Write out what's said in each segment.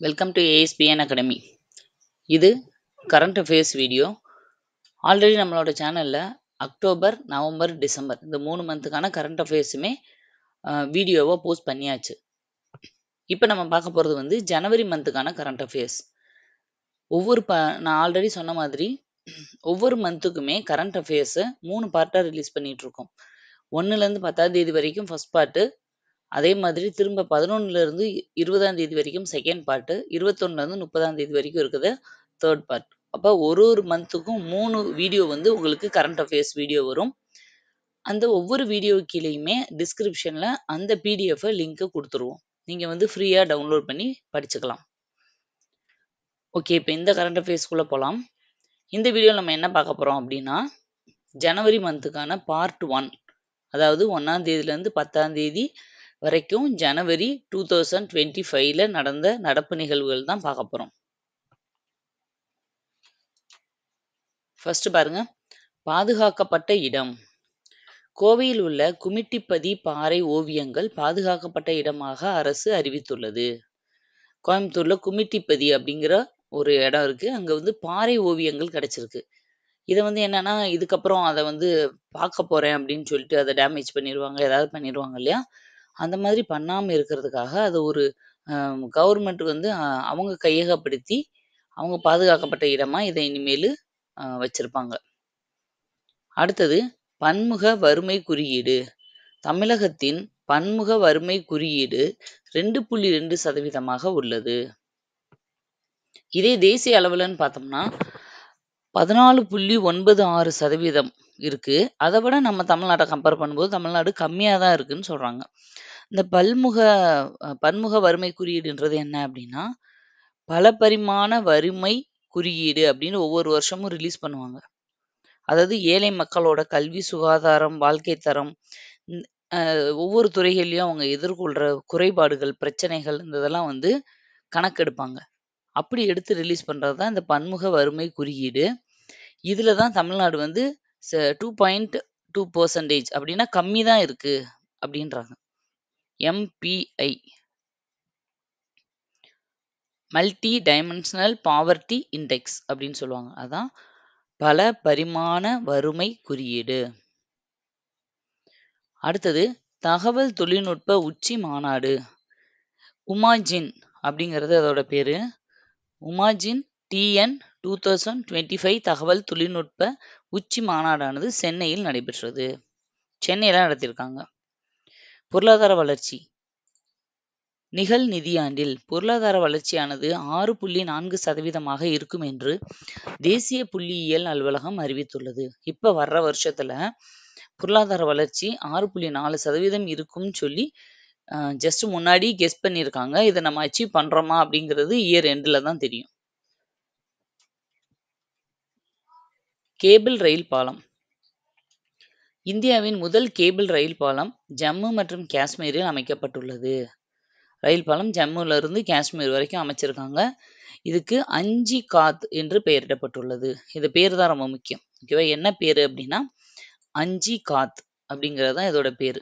Welcome to ASPN academy. இது current affairs video. Already நம்மளோட சேனலில் அக்டோபர், நவம்பர், டிசம்பர் இந்த 3 மந்த்துக்கான கரண்ட் அஃபேர்ஸுமே வீடியோவாக போஸ்ட் பண்ணியாச்சு. இப்போ நம்ம பார்க்க போகிறது வந்து ஜனவரி மந்த்துக்கான கரண்ட் அஃபேர்ஸ். நான் ஆல்ரெடி சொன்ன மாதிரி ஒவ்வொரு மந்த்துக்குமே கரண்ட் அஃபேர்ஸை 3 பார்ட்டாக ரிலீஸ் பண்ணிட்டு இருக்கோம். 1லேருந்து 10ஆம் தேதி வரைக்கும் ஃபர்ஸ்ட் பார்ட்டு, அதே மாதிரி திரும்ப 11லேருந்து 20ஆம் தேதி வரைக்கும் செகண்ட் பார்ட்டு, 21லேருந்து 30ஆம் தேதி வரைக்கும் இருக்குது தேர்ட் பார்ட். அப்போ ஒரு மந்த்துக்கும் 3 வீடியோ வந்து உங்களுக்கு கரண்ட் அஃபேர்ஸ் வீடியோ வரும். அந்த ஒவ்வொரு வீடியோ கீழேயுமே டிஸ்கிரிப்ஷனில் அந்த பிடிஎஃப் லிங்க்கை கொடுத்துருவோம். நீங்கள் வந்து ஃப்ரீயாக டவுன்லோட் பண்ணி படிச்சுக்கலாம். ஓகே, இப்போ இந்த கரண்ட் அஃபேர்ஸ்குள்ளே போகலாம். இந்த வீடியோவில் நம்ம என்ன பார்க்க போகிறோம் அப்படின்னா, ஜனவரி மந்த்துக்கான பார்ட் 1, அதாவது 1ஆம் தேதியிலேருந்து 10ஆம் தேதி வரைக்கும் ஜனவரி 2025ல நடந்த நடப்பு நிகழ்வுகள் தான் பார்க்க போகிறோம். ஃபர்ஸ்ட் பாருங்க, பாதுகாக்கப்பட்ட இடம். கோவையில் உள்ள குமிட்டிப்பதி பாறை ஓவியங்கள் பாதுகாக்கப்பட்ட இடமாக அரசு அறிவித்துள்ளது. கோயம்புத்தூர்ல குமிட்டிப்பதி அப்படிங்கிற ஒரு இடம் இருக்கு. அங்க வந்து பாறை ஓவியங்கள் கிடைச்சிருக்கு. இதை வந்து என்னன்னா, இதுக்கப்புறம் அதை வந்து பார்க்க போறேன் அப்படின்னு சொல்லிட்டு அதை டேமேஜ் பண்ணிடுவாங்க, ஏதாவது பண்ணிடுவாங்க இல்லையா? அந்த மாதிரி பண்ணாம இருக்கிறதுக்காக அது ஒரு கவர்மெண்ட் வந்து அவங்க கையகப்படுத்தி அவங்க பாதுகாக்கப்பட்ட இடமா இதை இனிமேல் வச்சிருப்பாங்க. அடுத்தது, பன்முக வறுமை குறியீடு. தமிழகத்தின் பன்முக வறுமை குறியீடு 2.2% உள்ளது. இதே தேசிய அளவுலன்னு பார்த்தோம்னா 14.96% இருக்கு. அதை விட நம்ம தமிழ்நாட்டை கம்பேர் பண்ணும்போது தமிழ்நாடு கம்மியாக தான் இருக்குன்னு சொல்றாங்க. இந்த பன்முக வறுமை குறியீடுன்றது என்ன அப்படின்னா, பல பரிமாண வறுமை குறியீடு அப்படின்னு ஒவ்வொரு வருஷமும் ரிலீஸ் பண்ணுவாங்க. அதாவது ஏழை மக்களோட கல்வி, சுகாதாரம், வாழ்க்கை தரம், ஒவ்வொரு துறைகள்லையும் அவங்க எதிர்கொள்கிற குறைபாடுகள், பிரச்சனைகள் இதெல்லாம் வந்து கணக்கெடுப்பாங்க. அப்படி எடுத்து ரிலீஸ் பண்ணுறது தான் இந்த பன்முக வறுமை குறியீடு. இதில் தான் தமிழ்நாடு வந்து 2.2% அப்படின்னா கம்மி தான் இருக்கு அப்படின்றாங்க. MPI, multi dimensional poverty index அப்படின்னு சொல்லுவாங்க. அதான் பல பரிமாண வறுமை குறியீடு. அடுத்தது, தகவல் தொழில்நுட்ப உச்சி மாநாடு. உமாஜின் அப்படிங்கிறது அதோட பேரு. உமாஜின் TN 2025 தகவல் தொழில்நுட்ப உச்சி மாநாடானது சென்னையில் நடைபெற்றது. சென்னையில நடத்தியிருக்காங்க. பொருளாதார வளர்ச்சி. நிகழ் நிதியாண்டில் பொருளாதார வளர்ச்சியானது 6.4% இருக்கும் என்று தேசிய புள்ளியியல் அலுவலகம் அறிவித்துள்ளது. இப்ப வர்ற வருஷத்துல பொருளாதார வளர்ச்சி 6.4% இருக்கும்னு சொல்லி ஜஸ்ட் முன்னாடி கெஸ் பண்ணியிருக்காங்க. இதை நம்ம அச்சீவ் பண்றோமா அப்படிங்கிறது இயர் எண்ட்ல தான் தெரியும். கேபிள் ரயில் பாலம். இந்தியாவின் முதல் கேபிள் ரயில் பாலம் ஜம்மு மற்றும் காஷ்மீரில் அமைக்கப்பட்டுள்ளது. ரயில் பாலம் ஜம்முல இருந்து காஷ்மீர் வரைக்கும் அமைச்சிருக்காங்க. இதுக்கு அஞ்சி காத் என்று பெயரிடப்பட்டுள்ளது. இது பேர் தான் ரொம்ப முக்கியம். ஓகேவா? என்ன பேரு அப்படின்னா அஞ்சி காத் அப்படிங்கிறது தான் இதோட பேரு.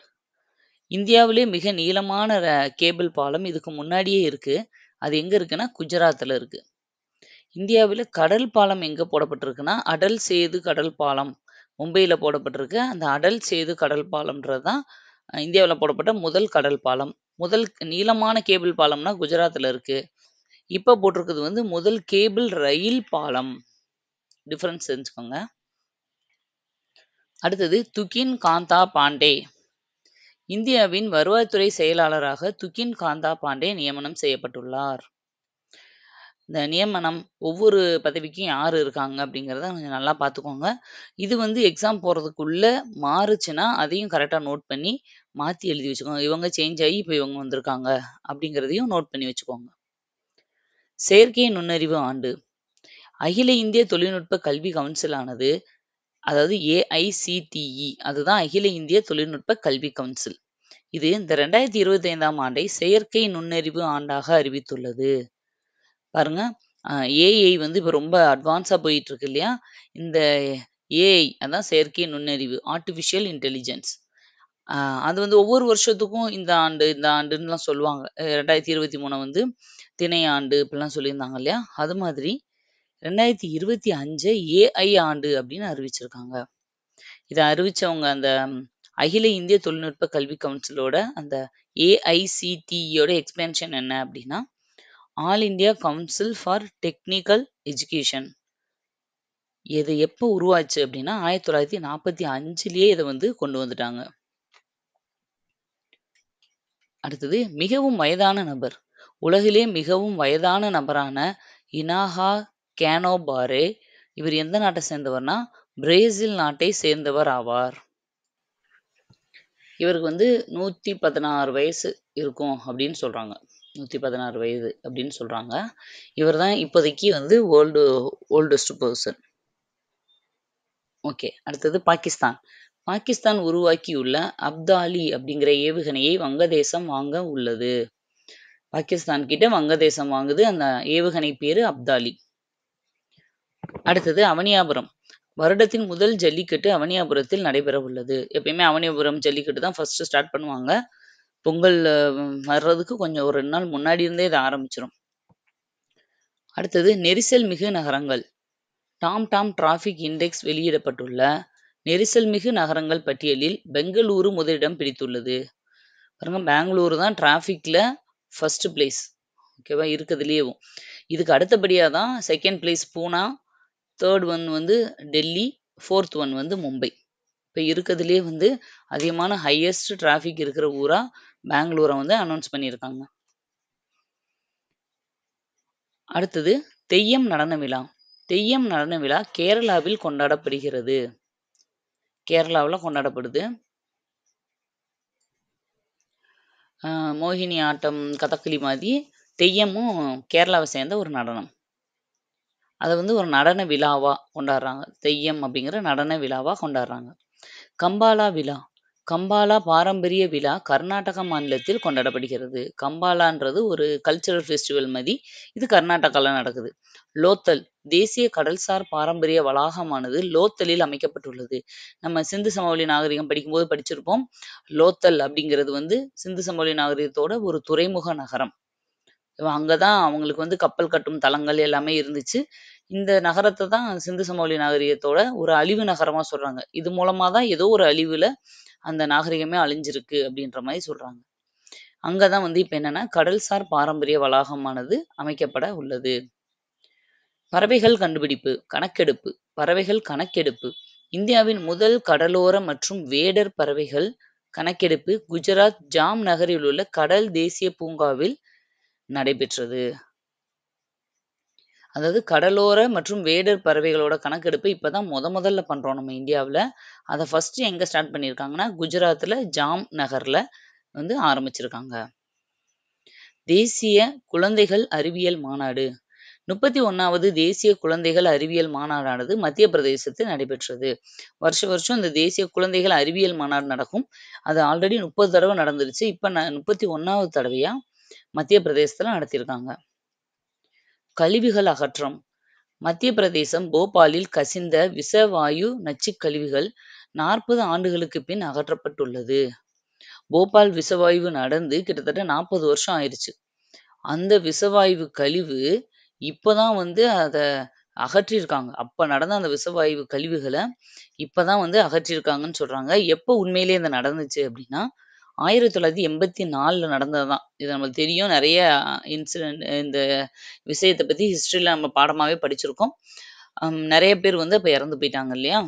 இந்தியாவிலே மிக நீளமான கேபிள் பாலம் இதுக்கு முன்னாடியே இருக்கு. அது எங்க இருக்குன்னா குஜராத்ல இருக்கு. இந்தியாவில் கடல் பாலம் எங்க போடப்பட்டிருக்குன்னா அடல் சேது கடல் பாலம் மும்பையில போடப்பட்டிருக்கு. அந்த அடல் சேது கடல் பாலம்ன்றது தான் இந்தியாவில் போடப்பட்ட முதல் கடல் பாலம். முதல் நீளமான கேபிள் பாலம்னா குஜராத்ல இருக்கு. இப்ப போட்டிருக்கிறது வந்து முதல் கேபிள் ரயில் பாலம். டிஃபரன்ஸ் தெரிஞ்சுக்கோங்க. அடுத்தது, துகின் காந்தா பாண்டே. இந்தியாவின் வருவாய்த்துறை செயலாளராக துகின் காந்தா பாண்டே நியமனம் செய்யப்பட்டுள்ளார். இந்த நியமனம் ஒவ்வொரு பதவிக்கும் யார் இருக்காங்க அப்படிங்கிறத கொஞ்சம் நல்லா பார்த்துக்கோங்க. இது வந்து எக்ஸாம் போகிறதுக்குள்ள மாறுச்சுன்னா அதையும் கரெக்டாக நோட் பண்ணி மாற்றி எழுதி வச்சுக்கோங்க. இவங்க சேஞ்ச் ஆகி இப்போ இவங்க வந்திருக்காங்க அப்படிங்கிறதையும் நோட் பண்ணி வச்சுக்கோங்க. செயற்கை நுண்ணறிவு ஆண்டு. அகில இந்திய தொழில்நுட்ப கல்வி கவுன்சில் ஆனது, அதாவது AICTE, அதுதான் அகில இந்திய தொழில்நுட்ப கல்வி கவுன்சில். இது இந்த 2025ஆம் ஆண்டை செயற்கை நுண்ணறிவு ஆண்டாக அறிவித்துள்ளது. பாருங்க, AI வந்து இப்போ ரொம்ப அட்வான்ஸா போயிட்டு இருக்கு இல்லையா? இந்த AI அதான் செயற்கை நுண்ணறிவு, ஆர்டிஃபிஷியல் இன்டெலிஜென்ஸ். அது வந்து ஒவ்வொரு வருஷத்துக்கும் இந்த ஆண்டு, இந்த ஆண்டுன்னுலாம் சொல்லுவாங்க. 2023 வந்து திணை ஆண்டு இப்படிலாம் சொல்லியிருந்தாங்க இல்லையா? அது மாதிரி 2025 ஏஐ ஆண்டு அப்படின்னு அறிவிச்சிருக்காங்க. இத அறிவிச்சவங்க அந்த அகில இந்திய தொழில்நுட்ப கல்வி கவுன்சிலோட அந்த ஏஐசிடிஇயோட எக்ஸ்பென்ஷன் என்ன அப்படின்னா, all India council for technical education. இது எப்போ உருவாச்சு அப்படின்னா, 1945லயே இத வந்து கொண்டு வந்துட்டாங்க. அடுத்தது மிகவும் வயதான நபர். உலகிலே மிகவும் வயதான நபரான இனாஹா கேனோபாரே. இவர் எந்த நாட்டை சேர்ந்தவர்னா, பிரேசில் நாட்டை சேர்ந்தவர் ஆவார். இவருக்கு வந்து 116 வயசு இருக்கும் அப்படின்னு சொல்றாங்க. 116 வயது அப்படின்னு சொல்றாங்க. இவர் தான் இப்போதைக்கு வந்து ஓல்டஸ்ட் பர்சன். ஓகே. அடுத்தது பாகிஸ்தான். பாகிஸ்தான் உருவாக்கியுள்ள அப்தாலி அப்படிங்கிற ஏவுகணையை வங்கதேசம் வாங்க உள்ளது. பாகிஸ்தான் கிட்ட வங்கதேசம் வாங்குது. அந்த ஏவுகணை பேரு அப்தாலி. அடுத்தது அவனியாபுரம். வருடத்தின் முதல் ஜல்லிக்கட்டு அவனியாபுரத்தில் நடைபெற உள்ளது. எப்பயுமே அவனியாபுரம் ஜல்லிக்கட்டு தான் ஃபர்ஸ்ட் ஸ்டார்ட் பண்ணுவாங்க. பொங்கல் வர்றதுக்கு கொஞ்சம் ஒரு 2 நாள் முன்னாடி இருந்தே இத ஆரம்பிச்சிரும். அடுத்தது நெரிசல் மிகு நகரங்கள். டாம் டிராஃபிக் இண்டெக்ஸ் வெளியிடப்பட்டுள்ள நெரிசல் மிகு நகரங்கள் பட்டியலில் பெங்களூரு முதலிடம் பிடித்துள்ளது. பாருங்க, பெங்களூரு தான் டிராஃபிக்ல ஃபர்ஸ்ட் பிளேஸ். ஓகேவா, இருக்கிறதுலேயும். இதுக்கு அடுத்தபடியா தான் செகண்ட் பிளேஸ் பூனா, தேர்ட் ஒன் வந்து டெல்லி, ஃபோர்த் ஒன் வந்து மும்பை. இப்போ இருக்கிறதுலே வந்து அதிகமான ஹையஸ்ட் டிராஃபிக் இருக்கிற ஊரா பெங்களூரை வந்து அனௌன்ஸ் பண்ணியிருக்காங்க. அடுத்தது தெய்யம் நடன விழா. தெய்யம் நடன விழா கேரளாவில் கொண்டாடப்படுகிறது. கேரளாவில் கொண்டாடப்படுது. மோகினி ஆட்டம், கதகளி மாதிரி தெய்யமும் கேரளாவை சேர்ந்த ஒரு நடனம். அதை வந்து ஒரு நடன விழாவா கொண்டாடுறாங்க. தெய்யம் அப்படிங்கிற நடன விழாவா கொண்டாடுறாங்க. கம்பாலா விழா. கம்பாலா பாரம்பரிய விழா கர்நாடக மாநிலத்தில் கொண்டாடப்படுகிறது. கம்பாலான்றது ஒரு கல்ச்சரல் ஃபெஸ்டிவல் மாதிரி. இது கர்நாடகாவில் நடக்குது. லோத்தல் தேசிய கடல்சார் பாரம்பரிய வளாகமானது லோத்தலில் அமைக்கப்பட்டுள்ளது. நம்ம சிந்து சமவெளி நாகரிகம் படிக்கும்போது படிச்சிருப்போம். லோத்தல் அப்படிங்கிறது வந்து சிந்து சமவெளி நாகரிகத்தோட ஒரு துறைமுக நகரம். அங்கதான் அவங்களுக்கு வந்து கப்பல் கட்டும் தளங்கள் எல்லாமே இருந்துச்சு. இந்த நகரத்தை தான் சிந்து சமவெளி நாகரிகத்தோட ஒரு அழிவு நகரமா சொல்றாங்க. இது மூலமா தான் ஏதோ ஒரு அழிவுல அந்த நாகரிகமே அழிஞ்சிருக்கு அப்படின்ற மாதிரி சொல்றாங்க. அங்கதான் வந்து இப்ப என்னன்னா கடல்சார் பாரம்பரிய வளாகமானது அமைக்கப்பட உள்ளது. பறவைகள் கண்டுபிடிப்பு கணக்கெடுப்பு. பறவைகள் கணக்கெடுப்பு. இந்தியாவின் முதல் கடலோர மற்றும் வேடர் பறவைகள் கணக்கெடுப்பு குஜராத் ஜாம் நகரில் உள்ள கடல் தேசிய பூங்காவில் நடைபெற்றது. அதாவது கடலோர மற்றும் வேடர் பறவைகளோட கணக்கெடுப்பு இப்பதான் முதல்ல பண்றோம் நம்ம இந்தியாவில். அதை ஃபர்ஸ்ட் எங்க ஸ்டார்ட் பண்ணியிருக்காங்கன்னா குஜராத்ல ஜாம் நகர்ல வந்து ஆரம்பிச்சிருக்காங்க. தேசிய குழந்தைகள் அறிவியல் மாநாடு. 31வது தேசிய குழந்தைகள் அறிவியல் மாநாடானது மத்திய பிரதேசத்தில் நடைபெற்றது. வருஷம் இந்த தேசிய குழந்தைகள் அறிவியல் மாநாடு நடக்கும். அது ஆல்ரெடி 30 தடவை நடந்துருச்சு. இப்ப 31வது தடவையா மத்திய பிரதேசத்துல நடத்தியிருக்காங்க. கழிவுகள் அகற்றம். மத்திய பிரதேசம் போபாலில் கசிந்த விஷவாயு நச்சுக் கழிவுகள் 40 ஆண்டுகளுக்கு பின் அகற்றப்பட்டுள்ளது. போபால் விஷவாயு நடந்து கிட்டத்தட்ட 40 வருஷம் ஆயிடுச்சு. அந்த விஷவாயு கழிவு இப்பதான் வந்து அதை அகற்றியிருக்காங்க. அப்ப நடந்த அந்த விஷவாயு கழிவுகளை இப்பதான் வந்து அகற்றியிருக்காங்கன்னு சொல்றாங்க. எப்போ உண்மையிலேயே இந்த நடந்துச்சு அப்படின்னா 1984 நடந்ததுதான். இது நம்மளுக்கு தெரியும். நிறைய இன்சிடென்ட் இந்த விஷயத்தை பத்தி ஹிஸ்டரியில நம்ம பாடமாவே படிச்சிருக்கோம். நிறைய பேர் வந்து அப்ப இறந்து போயிட்டாங்க இல்லையா?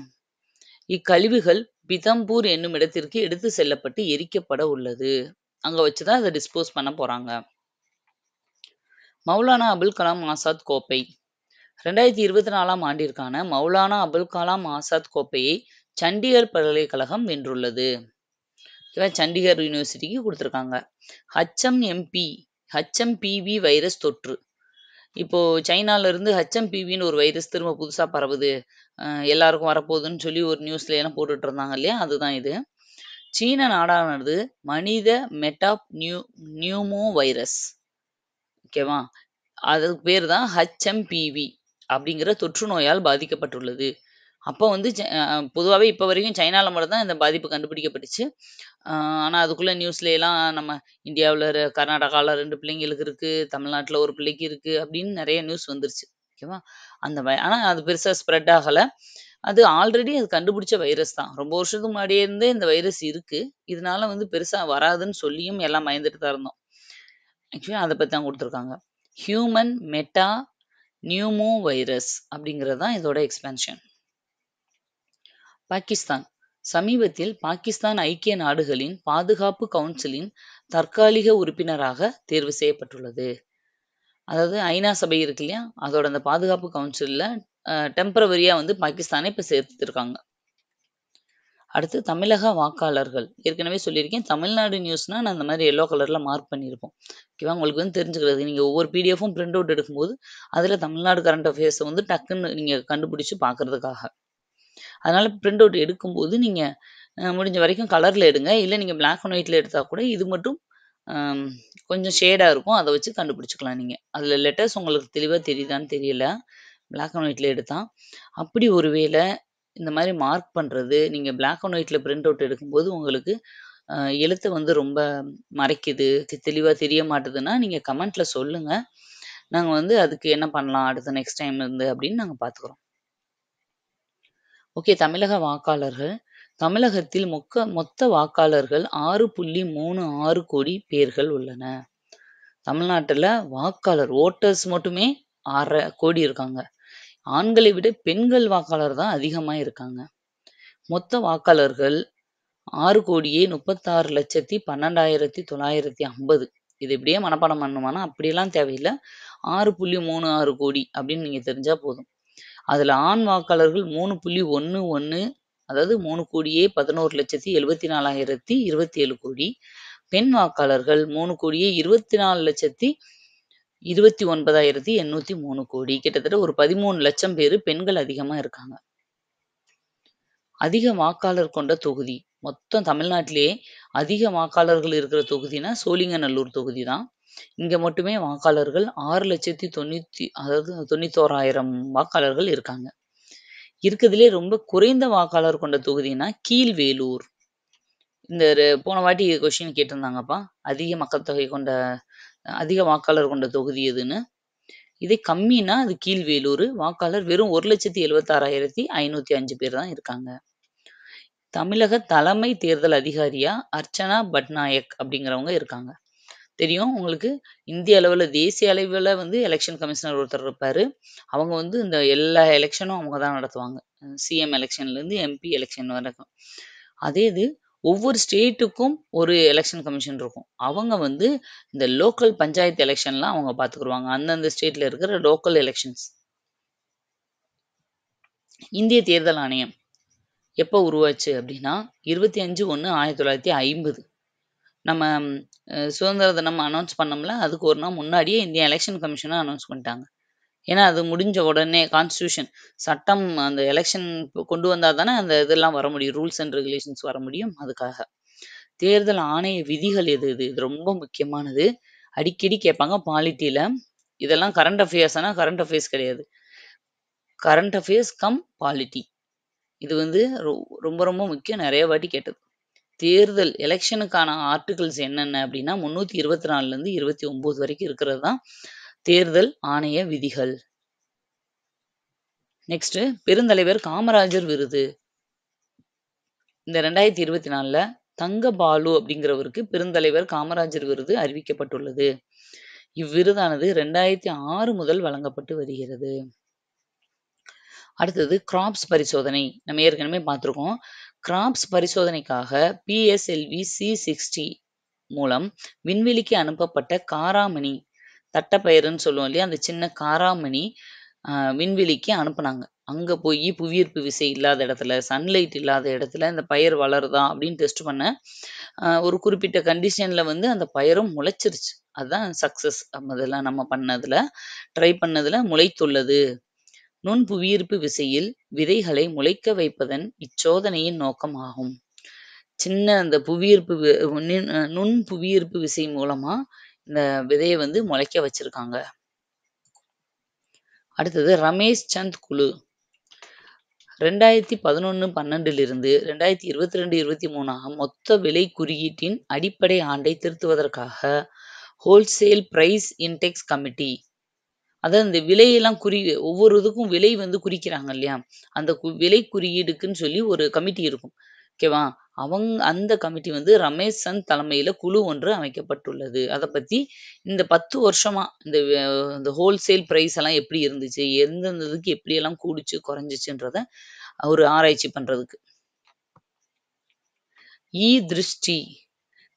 இக்கழிவுகள் பிதம்பூர் என்னும் இடத்திற்கு எடுத்து செல்லப்பட்டு எரிக்கப்பட உள்ளது. அங்க வச்சுதான் அதை டிஸ்போஸ் பண்ண போறாங்க. மௌலானா அபுல் கலாம் ஆசாத் கோப்பை. 2024ஆம் ஆண்டிற்கான மௌலானா அபுல் கலாம் ஆசாத் கோப்பையை சண்டிகர் பல்கலைக்கழகம் வென்றுள்ளது. சண்டிகர் யூனிவர்சிட்டிக்கு கொடுத்துருக்காங்க. HMPV வைரஸ் தொற்று. இப்போ சைனால இருந்து HMPVன்னு ஒரு வைரஸ் திரும்ப புதுசா பரவுது, எல்லாருக்கும் வரப்போகுதுன்னு சொல்லி ஒரு நியூஸ்ல எல்லாம் போட்டுட்டு இருந்தாங்க இல்லையா? அதுதான் இது. சீன நாடானது மனித நியூமோ வைரஸ், ஓகேவா, அதுக்கு பேர் தான் HMPV அப்படிங்கிற தொற்று நோயால் பாதிக்கப்பட்டுள்ளது. அப்போ வந்து பொதுவாகவே இப்போ வரைக்கும் சைனாவில் மட்டும் தான் இந்த பாதிப்பு கண்டுபிடிக்கப்பட்டுச்சு. ஆனால் அதுக்குள்ளே நியூஸ்லாம் நம்ம இந்தியாவில் கர்நாடகாவில் 2 பிள்ளைங்களுக்கு இருக்குது, தமிழ்நாட்டில் ஒரு பிள்ளைக்கு இருக்குது அப்படின்னு நிறைய நியூஸ் வந்துருச்சு. ஓகேவா? ஆனால் அது பெருசாக ஸ்ப்ரெட் ஆகலை. அது ஆல்ரெடி அது கண்டுபிடிச்ச வைரஸ் தான். ரொம்ப வருஷத்துக்கு முன்னாடியே இருந்தே இந்த வைரஸ் இருக்கு. இதனால வந்து பெருசா வராதுன்னு சொல்லியும் எல்லாம் பயந்துட்டு தான் இருந்தோம். ஆக்சுவலி அத பத்தி தான் குடுத்துருக்காங்க. ஹியூமன் மெட்டா நியூமோ வைரஸ் அப்படிங்கிறது தான் இதோட எக்ஸ்பேன்ஷன். பாகிஸ்தான். சமீபத்தில் பாகிஸ்தான் ஐக்கிய நாடுகளின் பாதுகாப்பு கவுன்சிலின் தற்காலிக உறுப்பினராக தேர்வு செய்யப்பட்டுள்ளது. அதாவது ஐநா சபை இருக்கு இல்லையா? அதோட அந்த பாதுகாப்பு கவுன்சில்ல டெம்பரவரியா வந்து பாகிஸ்தானை இப்ப சேர்த்துருக்காங்க. அடுத்து தமிழக வாக்காளர்கள். ஏற்கனவே சொல்லியிருக்கேன். தமிழ்நாடு நியூஸ்னா நான் அந்த மாதிரி எல்லோ கலர்ல மார்க் பண்ணியிருப்போம். ஓகேவா? உங்களுக்கு வந்து தெரிஞ்சுக்கிறதுக்கு. நீங்க ஒவ்வொரு பிடிஎஃப்பும் பிரிண்ட் அவுட் எடுக்கும்போது, அதுல தமிழ்நாடு கரண்ட் அஃபேர்ஸ வந்து டக்குன்னு நீங்க கண்டுபிடிச்சு பார்க்கறதுக்காக. அதனால பிரிண்ட் அவுட் எடுக்கும்போது நீங்க முடிஞ்ச வரைக்கும் கலர்ல எடுங்க. இல்ல நீங்க பிளாக் அண்ட் ஒயிட்ல எடுத்தா கூட இது மட்டும் அம் கொஞ்சம் ஷேடா இருக்கும். அத வச்சு கண்டுபிடிச்சுக்கலாம் நீங்க. அதுல லெட்டர்ஸ் உங்களுக்கு தெளிவா தெரியுதான்னு தெரியல. பிளாக் அண்ட் ஒயிட்ல எடுத்தா. அப்படி ஒருவேள இந்த மாரி மார்க் பண்றது, நீங்க பிளாக் அண்ட் ஒயிட்ல பிரிண்ட் அவுட் எடுக்கும்போது உங்களுக்கு எழுத்த வந்து ரொம்ப மறைக்குது, தெளிவா தெரிய மாட்டுதுன்னா, நீங்க கமெண்ட்ல சொல்லுங்க. நாங்க வந்து அதுக்கு என்ன பண்ணலாம் அடுத்த நெக்ஸ்ட் டைம் இருந்து அப்படின்னு நாங்க பார்த்துக்குறோம். ஓகே. தமிழக வாக்காளர்கள். தமிழகத்தில் மொத்த வாக்காளர்கள் 6.36 கோடி பேர்கள் உள்ளன. தமிழ்நாட்டுல ஓட்டர்ஸ் மட்டுமே 6.5 கோடி இருக்காங்க. ஆண்களை விட பெண்கள் வாக்காளர் தான் அதிகமா இருக்காங்க. மொத்த வாக்காளர்கள் 6,36,12,950. இது இப்படியே மனப்பாடம் பண்ணணுமானா, அப்படியெல்லாம் தேவையில்ல. 6.36 கோடி அப்படின்னு நீங்க தெரிஞ்சா போதும். அதுல ஆண் வாக்காளர்கள் 3.11 அதாவது 3,11,74,027 கோடி. பெண் வாக்காளர்கள் 3,24,29,803 கோடி. கிட்டத்தட்ட ஒரு 13 லட்சம் பேரு பெண்கள் அதிகமா இருக்காங்க. அதிக வாக்காளர் கொண்ட தொகுதி. மொத்தம் தமிழ்நாட்டிலேயே அதிக வாக்காளர்கள் இருக்கிற தொகுதினா சோழிங்கநல்லூர் தொகுதி தான். இங்க மட்டுமே வாக்காளர்கள் 6,91,000 வாக்காளர்கள் இருக்காங்க. இருக்கிறதுலே ரொம்ப குறைந்த வாக்காளர் கொண்ட தொகுதினா கீழ்வேலூர். இந்த போன வாட்டி கொஸ்டின் கேட்டிருந்தாங்கப்பா. அதிக வாக்காளர் கொண்ட தொகுதி எதுன்னு. இதே கம்மினா அது கீழ்வேலூர். வாக்காளர் வெறும் 1,76,505 பேர் தான் இருக்காங்க. தமிழக தலைமை தேர்தல் அதிகாரியா அர்ச்சனா பட்நாயக் அப்படிங்கிறவங்க இருக்காங்க. தெரியும் உங்களுக்கு. இந்திய அளவுல, தேசிய அளவுல வந்து எலெக்ஷன் கமிஷனர் ஒருத்தர் இருப்பாரு. அவங்க வந்து இந்த எல்லா எலெக்ஷனும் அவங்க தான் நடத்துவாங்க. சிஎம் எலெக்ஷன்லேருந்து எம்பி எலெக்ஷன் வரைக்கும். அதே இது ஒவ்வொரு ஸ்டேட்டுக்கும் ஒரு எலெக்ஷன் கமிஷன் இருக்கும். அவங்க வந்து இந்த லோக்கல் பஞ்சாயத்து எலெக்ஷன்லாம் அவங்க பார்த்துக்குருவாங்க. அந்தந்த ஸ்டேட்ல இருக்கிற லோக்கல் எலெக்ஷன்ஸ். இந்திய தேர்தல் ஆணையம் எப்போ உருவாச்சு அப்படின்னா 25/1/1950. நம்ம சுதந்திர தினம் அனௌன்ஸ் பண்ணோம்ல, அதுக்கு ஒரு நாள் முன்னாடியே இந்தியன் எலெக்ஷன் கமிஷனை அனௌன்ஸ் பண்ணிட்டாங்க. ஏன்னா அது முடிஞ்ச உடனே கான்ஸ்டியூஷன் சட்டம் அந்த எலெக்ஷன் கொண்டு வந்தா தானே அந்த இதெல்லாம் வர முடியும், ரூல்ஸ் அண்ட் ரெகுலேஷன்ஸ் வர முடியும். அதுக்காக தேர்தல் ஆணைய விதிகள் எது இது இது ரொம்ப முக்கியமானது. அடிக்கடி கேட்பாங்க பாலிட்டியில. இதெல்லாம் கரண்ட் அஃபேர்ஸ்னா கரண்ட் அஃபேர்ஸ் கிடையாது. Current affairs come polity. இது வந்து ரொம்ப ரொம்ப முக்கியம். நிறைய வாட்டி கேட்டது. தேர்தல் எலெக்ஷனுக்கான ஆர்டிகல்ஸ் என்னென்ன அப்படின்னா 324லேருந்து 29 வரைக்கும் இருக்கிறது தான் தேர்தல் ஆணைய விதிகள். நெக்ஸ்ட் பெருந்தலைவர் காமராஜர் விருது. இந்த 2024ல தங்கபாலு அப்படிங்கிறவருக்கு பெருந்தலைவர் காமராஜர் விருது அறிவிக்கப்பட்டுள்ளது. இவ்விருதானது 2006 முதல் வழங்கப்பட்டு வருகிறது. அடுத்தது கிராப்ஸ் பரிசோதனை. நம்ம ஏற்கனவே பார்த்துருக்கோம். கிராப்ஸ் பரிசோதனைக்காக PSLV C60 மூலம் விண்வெளிக்கு அனுப்பப்பட்ட காராமணி, தட்டப்பயிறுன்னு சொல்லுவோம் இல்லையா? அந்த சின்ன காராமணி விண்வெளிக்கு அனுப்புனாங்க. அங்க போய் புவியீர்ப்பு விசை இல்லாத இடத்துல, சன்லைட் இல்லாத இடத்துல இந்த பயிர் வளருதா அப்படின்னு டெஸ்ட் பண்ண ஒரு குறிப்பிட்ட கண்டிஷன்ல வந்து அந்த பயிரும் முளைச்சிருச்சு. அதுதான் சக்சஸ். அதெல்லாம் நம்ம பண்ணதுல ட்ரை பண்ணதுல முளைத்துள்ளது. நுண் புவியீர்ப்பு விசையில் விதைகளை முளைக்க வைப்பதன் இச்சோதனையின் நோக்கம் ஆகும். சின்ன அந்த நுண் புவியீர்ப்பு விசை மூலமா இந்த விதையை வந்து முளைக்க வச்சிருக்காங்க. அடுத்தது ரமேஷ் சந்த் குழு. 2011-12 2022-23 மொத்த விலை குறியீட்டின் அடிப்படை ஆண்டை திருத்துவதற்காக ஹோல்சேல் பிரைஸ் இன்டெக்ஸ் கமிட்டி, அதாவது இந்த விலையெல்லாம் ஒவ்வொரு இதுக்கும் விலை வந்து குறிக்கிறாங்க இல்லையா, அந்த விலை குறியீடுக்குன்னு சொல்லி ஒரு கமிட்டி இருக்கும். ஓகேவா? அந்த கமிட்டி வந்து ரமேஷ் சந்த் தலைமையில குழு ஒன்று அமைக்கப்பட்டுள்ளது. அத பத்தி இந்த 10 வருஷமா இந்த ஹோல்சேல் பிரைஸ் எல்லாம் எப்படி இருந்துச்சு, எந்தெந்த இதுக்கு எப்படியெல்லாம் கூடுச்சு, குறைஞ்சுச்சுன்றத ஒரு ஆராய்ச்சி பண்றதுக்கு. திருஷ்டி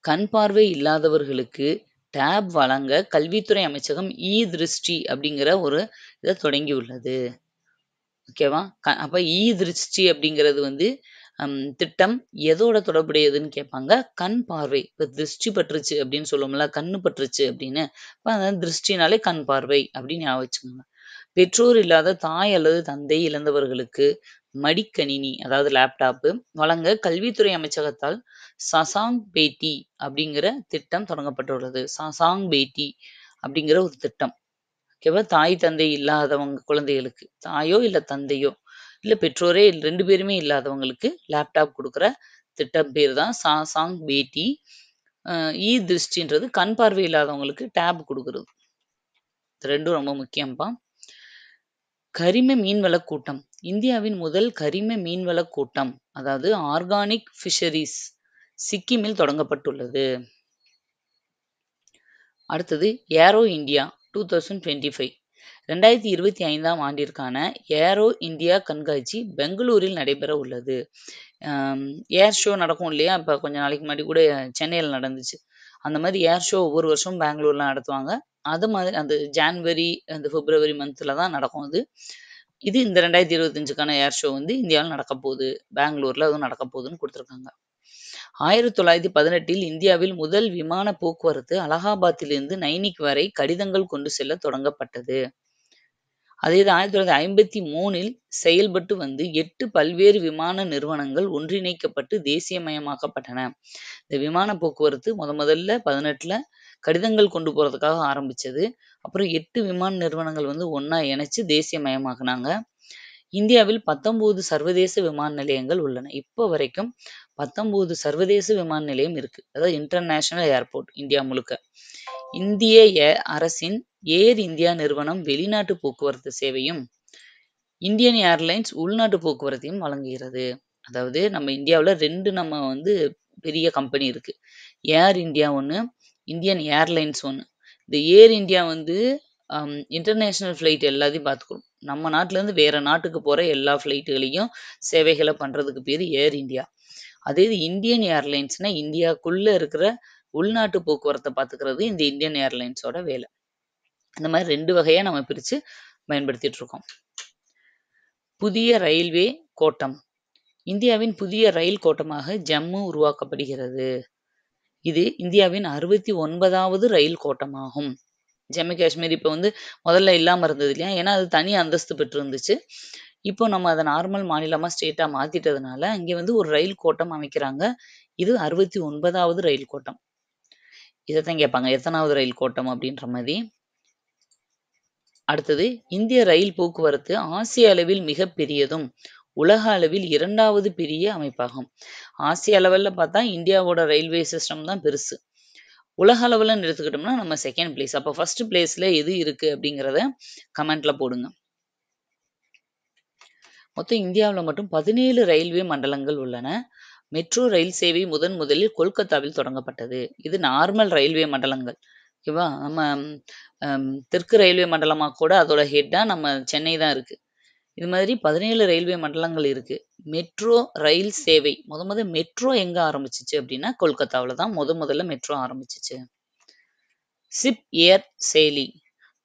கண் பார்வை இல்லாதவர்களுக்கு டேப் வழங்க கல்வித்துறை அமைச்சகம் திருஷ்டி அப்படிங்கிற ஒரு இதை தொடங்கியுள்ளது. ஓகேவா? அப்ப திருஷ்டி அப்படிங்கிறது வந்து திட்டம் எதோட தொடர்புடையதுன்னு கேட்பாங்க. கண் பார்வை. இப்ப திருஷ்டி பற்றுச்சு அப்படின்னு சொல்லுவோம்ல, கண்ணு பற்றுச்சு அப்படின்னு. அதான் திருஷ்டினாலே கண் பார்வை அப்படின்னு ஞாபகம் வச்சுக்கோங்க. பெற்றோர் இல்லாத தாய் அல்லது தந்தை இழந்தவர்களுக்கு மடிக்கணினி, அதாவது லேப்டாப்பு வழங்க கல்வித்துறை அமைச்சகத்தால் சசாங் பேட்டி அப்படிங்கிற திட்டம் தொடங்கப்பட்டுள்ளது. சசாங் பேட்டி அப்படிங்கிற ஒரு திட்டம். ஓகேவா? தாய் தந்தை இல்லாதவங்க குழந்தைகளுக்கு, தாயோ இல்ல தந்தையோ இல்ல பெற்றோரே 2 பேருமே இல்லாதவங்களுக்கு லேப்டாப் கொடுக்குற திட்டம் பேர் தான் சாசாங் பேட்டி. திருஷ்டின்றது கண் பார்வை இல்லாதவங்களுக்கு டேப் கொடுக்குறது. இது ரெண்டும் ரொம்ப முக்கியம்ப்பா. கரிம மீன்வள கூட்டம். இந்தியாவின் முதல் கரிம மீன்வள கூட்டம், அதாவது ஆர்கானிக் ஃபிஷரிஸ், சிக்கிமில் தொடங்கப்பட்டுள்ளது. அடுத்தது ஏரோ இந்தியா 2025. 2025ஆம் ஆண்டிற்கான ஏரோ இந்தியா கண்காட்சி பெங்களூரில் நடைபெற உள்ளது. ஏர் ஷோ நடக்கும் இல்லையா? இப்போ கொஞ்ச நாளைக்கு முன்னாடி கூட சென்னையில் நடந்துச்சு. அந்த மாதிரி ஏர் ஷோ ஒவ்வொரு வருஷம் பெங்களூர்ல நடத்துவாங்க. அது மாதிரி அந்த ஜான்வரி அந்த பிப்ரவரி மந்த்ல தான் நடக்கும் அது. இது இந்த 2025க்கான ஏர் ஷோ வந்து இந்தியாவில் நடக்க போகுது, பெங்களூர்ல அதுவும் நடக்க போகுதுன்னு கொடுத்துருக்காங்க. 1918இல் இந்தியாவில் முதல் விமான போக்குவரத்து அலகாபாத்திலிருந்து நைனிக் வரை கடிதங்கள் கொண்டு செல்ல தொடங்கப்பட்டது. அதே 1953இல் செயல்பட்டு வந்து 8 பல்வேறு விமான நிறுவனங்கள் ஒன்றிணைக்கப்பட்டு தேசியமயமாக்கப்பட்டன. இந்த விமான போக்குவரத்து முதல்ல 18ல கடிதங்கள் கொண்டு போறதுக்காக ஆரம்பிச்சது. அப்புறம் 8 விமான நிறுவனங்கள் வந்து ஒண்ணா இணைச்சு தேசியமயமாக்குனாங்க. இந்தியாவில் 19 சர்வதேச விமான நிலையங்கள் உள்ளன. இப்போ வரைக்கும் 19 சர்வதேச விமான நிலையம் இருக்கு. அதாவது இன்டர்நேஷனல் ஏர்போர்ட் இந்தியா முழுக்க. இந்திய அரசின் ஏர் இந்தியா நிறுவனம் வெளிநாட்டு போக்குவரத்து சேவையும், இந்தியன் ஏர்லைன்ஸ் உள்நாட்டு போக்குவரத்தையும் வழங்குகிறது. அதாவது நம்ம இந்தியாவில் 2 நம்ம வந்து பெரிய கம்பெனி இருக்கு. ஏர் இந்தியா ஒன்று, இந்தியன் ஏர்லைன்ஸ் ஒன்று. இந்த ஏர் இந்தியா வந்து இன்டர்நேஷனல் ஃப்ளைட் எல்லாத்தையும் பார்த்துக்கணும். நம்ம நாட்டிலேருந்து வேற நாட்டுக்கு போகிற எல்லா ஃப்ளைட்டுகளையும் சேவைகளை பண்ணுறதுக்கு பேர் ஏர் இந்தியா. அதே இது இந்தியன் ஏர்லைன்ஸ்னா இந்தியாவுக்குள்ளே இருக்கிற உள்நாட்டு போக்குவரத்தை பார்த்துக்கிறது இந்த இந்தியன் ஏர்லைன்ஸோட வேலை. இந்த மாதிரி 2 வகையாக நம்ம பிரித்து பயன்படுத்திட்டு இருக்கோம். புதிய ரயில்வே கோட்டம். இந்தியாவின் புதிய ரயில் கோட்டமாக ஜம்மு உருவாக்கப்படுகிறது. இது இந்தியாவின் 69வது ரயில் கோட்டமாகும். ஜம்மு காஷ்மீர் இப்போ வந்து முதல்ல இல்லாமல் இருந்தது இல்லையா? ஏன்னா அது தனி அந்தஸ்து பெற்று இருந்துச்சு. இப்போ நம்ம அதை நார்மல் மாநிலமாக ஸ்டேட்டாக மாற்றிட்டதுனால இங்கே வந்து ஒரு ரயில் கோட்டம் அமைக்கிறாங்க. இது 69வது ரயில் கோட்டம். இதைத்தான் கேட்பாங்க, எத்தனாவது ரயில் கோட்டம் அப்படின்ற மாதிரி. அடுத்தது, இந்திய ரயில் போக்குவரத்து ஆசிய அளவில் மிக பெரியதும் உலக அளவில் 2வது பெரிய அமைப்பாகும். ஆசிய அளவில் பார்த்தா இந்தியாவோட ரயில்வே சிஸ்டம் தான் பெருசு. உலக அளவில் எடுத்துக்கிட்டோம்னா நம்ம செகண்ட் பிளேஸ். அப்போ ஃபர்ஸ்ட் பிளேஸ்ல எது இருக்கு அப்படிங்கிறத கமெண்ட்ல போடுங்க. மொத்தம் இந்தியாவில் மட்டும் 17 ரயில்வே மண்டலங்கள் உள்ளன. மெட்ரோ ரயில் சேவை முதலில் கொல்கத்தாவில் தொடங்கப்பட்டது. இது நார்மல் ரயில்வே மண்டலங்கள். ஓகேவா? நம்ம தெற்கு ரயில்வே மண்டலமாக கூட அதோட ஹெட்டா நம்ம சென்னை தான் இருக்கு. இது மாதிரி 17 ரயில்வே மண்டலங்கள் இருக்கு. மெட்ரோ ரயில் சேவை மெட்ரோ எங்க ஆரம்பிச்சிச்சு அப்படின்னா கொல்கத்தாவில் தான் முதல்ல மெட்ரோ ஆரம்பிச்சிச்சு. சிப் ஏர் செயலி.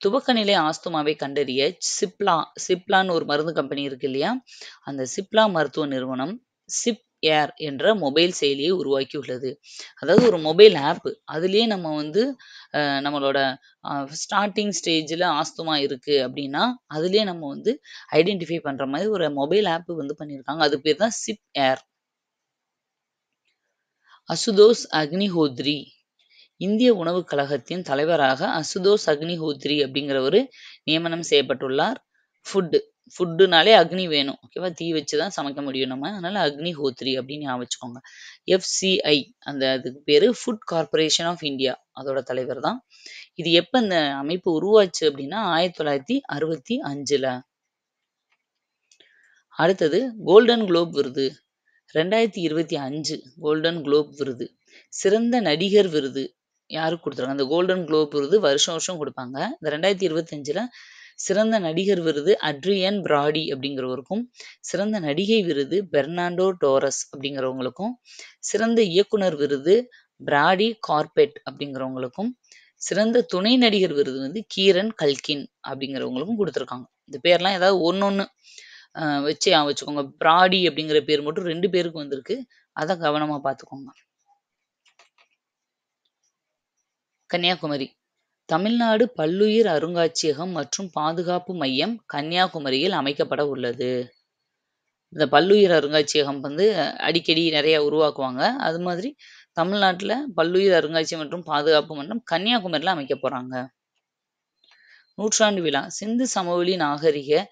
துவக்க நிலை ஆஸ்துமாவை கண்டறிய சிப்லான்னு ஒரு மருந்து கம்பெனி இருக்கு இல்லையா? அந்த சிப்லா மருத்துவ நிறுவனம் சிப் ஏர் என்ற மொபைல் செயலியை உருவாக்கி உள்ளது. அதாவது ஒரு மொபைல் ஆப். அதுலேயே நம்ம வந்து நம்மளோட ஸ்டார்டிங் ஸ்டேஜில் ஆஸ்துமா இருக்கு அப்படின்னா அதுலேயே நம்ம வந்து ஐடென்டிஃபை பண்ற மாதிரி ஒரு மொபைல் ஆப் வந்து பண்ணியிருக்காங்க. அது பேர் தான் சிப் ஏர். அசுதோஷ் அக்னிஹோத்ரி. இந்திய உணவுக் கழகத்தின் தலைவராக அசுதோஷ் அக்னிஹோத்ரி அப்படிங்கிறவர் நியமனம் செய்யப்பட்டுள்ளார். ஃபுட் ஃபுட்டுனாலே அக்னி வேணும். ஓகேவா? தீ வச்சு தான் சமைக்க முடியும் நம்ம. அதனால அக்னிஹோத்ரி அப்படின்னு ஞாபகம் வச்சுக்கோங்க. எஃப்சிஐ அதுக்கு பேரு ஃபுட் கார்ப்பரேஷன் ஆஃப் இந்தியா. அதோட தலைவர் தான். இது எப்ப இந்த அமைப்பு உருவாச்சு அப்படின்னா 1965ல. அடுத்தது கோல்டன் குளோப் விருது. 2025 கோல்டன் குளோப் விருது. சிறந்த நடிகர் விருது யாருக்கு குடுத்துருக்காங்க? அந்த கோல்டன் குளோப் விருது வருஷம் வருஷம் குடுப்பாங்க. இந்த 2025ல சிறந்த நடிகர் விருது அட்ரியன் பிராடி அப்படிங்கிறவருக்கும், சிறந்த நடிகை விருது பெர்னாண்டோ டோரஸ் அப்படிங்கிறவங்களுக்கும், சிறந்த இயக்குனர் விருது பிராடி கார்பெட் அப்படிங்கிறவங்களுக்கும், சிறந்த துணை நடிகர் விருது வந்து கீரன் கல்கின் அப்படிங்கிறவங்களுக்கும் குடுத்துருக்காங்க. இந்த பேர்லாம் ஏதாவது ஒண்ணொண்ணு வச்சு ஞாபகம் வச்சுக்கோங்க. பிராடி அப்படிங்கிற பேர் மட்டும் 2 பேருக்கு வந்திருக்கு. அத கவனமா பார்த்துக்கோங்க. கன்னியாகுமரி. தமிழ்நாடு பல்லுயிர் அருங்காட்சியகம் மற்றும் பாதுகாப்பு மையம் கன்னியாகுமரியில் அமைக்கப்பட உள்ளது. இந்த பல்லுயிர் அருங்காட்சியகம் வந்து அடிக்கடி நிறைய உருவாக்குவாங்க. அது மாதிரி தமிழ்நாட்டுல பல்லுயிர் அருங்காட்சியகம் மற்றும் பாதுகாப்பு மன்றம் கன்னியாகுமரியில அமைக்க போறாங்க. நூற்றாண்டு விழா சிந்து சமவெளி நாகரிக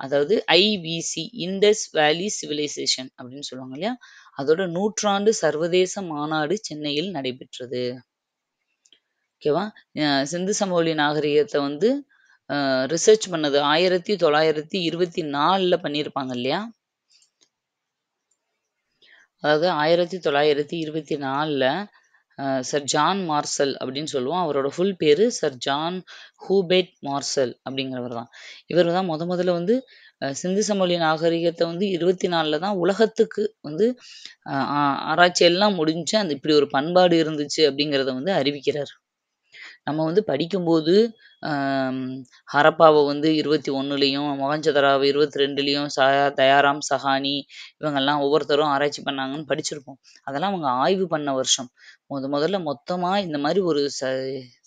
அதாவது ஐவிசி இண்டஸ் வேலி சிவிலைசேஷன் அப்படின்னு சொல்லுவாங்க இல்லையா? அதோட நூற்றாண்டு சர்வதேச மாநாடு சென்னையில் நடைபெற்றது. ஓகேவா? சிந்து சமவெளி நாகரிகத்தை வந்து ரிசர்ச் பண்ணது 1924ல பண்ணியிருப்பாங்க இல்லையா? அதாவது 1924ல சர் ஜான் மார்சல் அப்படின்னு சொல்லுவோம். அவரோட ஃபுல் பேரு சர் ஜான் ஹூபெர்ட் மார்சல் அப்படிங்கிறவர் தான். இவர் தான் முதல்ல வந்து சிந்து சமவெளி நாகரிகத்தை வந்து 24ல தான் உலகத்துக்கு வந்து ஆராய்ச்சி எல்லாம் முடிஞ்சு அந்த இப்படி ஒரு பண்பாடு இருந்துச்சு அப்படிங்கிறத வந்து அறிவிக்கிறார். நம்ம வந்து படிக்கும்போது ஹரப்பாவை வந்து 21லயும் மொஹஞ்சதாரோவை 22லயும் தயாராம் சஹானி இவங்கெல்லாம் ஒவ்வொருத்தரும் ஆராய்ச்சி பண்ணாங்கன்னு படிச்சிருப்போம். அதெல்லாம் அவங்க ஆய்வு பண்ண வருஷம். முதல்ல மொத்தமா இந்த மாதிரி ஒரு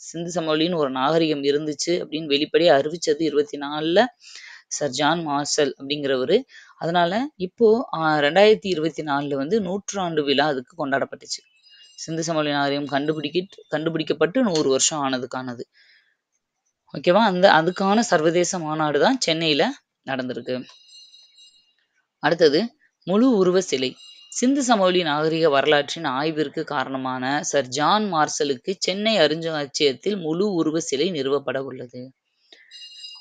சிந்து சமவெளின்னு ஒரு நாகரிகம் இருந்துச்சு அப்படின்னு வெளிப்படையா அறிவிச்சது 24ல சர் ஜான் மார்சல் அப்படிங்கிறவரு. அதனால இப்போ 2024ல வந்து நூற்றாண்டு விழா அதுக்கு கொண்டாடப்பட்டுச்சு. சிந்து சமவெளி நாகரிகம் கண்டுபிடிக்கப்பட்டு 100 வருஷம் ஆனதுக்கானது. ஓகேவா? அதுக்கான சர்வதேச மாநாடு தான் சென்னையில நடந்திருக்கு. அடுத்தது முழு உருவ சிலை. சிந்து சமவெளி நாகரிக வரலாற்றின் ஆய்விற்கு காரணமான சர் ஜான் மார்சலுக்கு சென்னை அருங்காட்சியகத்தில் முழு உருவ சிலை நிறுவப்பட உள்ளது.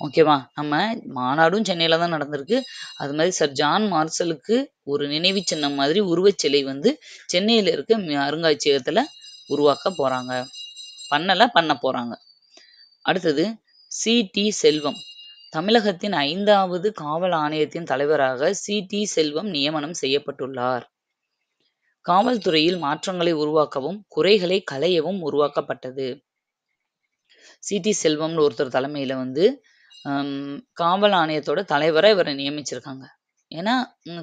ஓகேவா? நம்ம மாநாடும் சென்னையில தான் நடந்திருக்கு. அது மாதிரி சர் ஜான் மார்சலுக்கு ஒரு நினைவு சின்னம் மாதிரி உருவச்சிலை வந்து சென்னையில இருக்க அருங்காட்சியகத்துல உருவாக்க போறாங்க. பண்ண போறாங்க. அடுத்தது சி.டி. செல்வம். தமிழகத்தின் 5வது காவல் ஆணையத்தின் தலைவராக சி.டி. செல்வம் நியமனம் செய்யப்பட்டுள்ளார். காவல்துறையில் மாற்றங்களை உருவாக்கவும் குறைகளை களையவும் உருவாக்கப்பட்டது. சி.டி. செல்வம்னு ஒருத்தர் தலைமையில வந்து காவல் ஆணையத்தோட தலைவரா இவரை நியமிச்சிருக்காங்க. ஏன்னா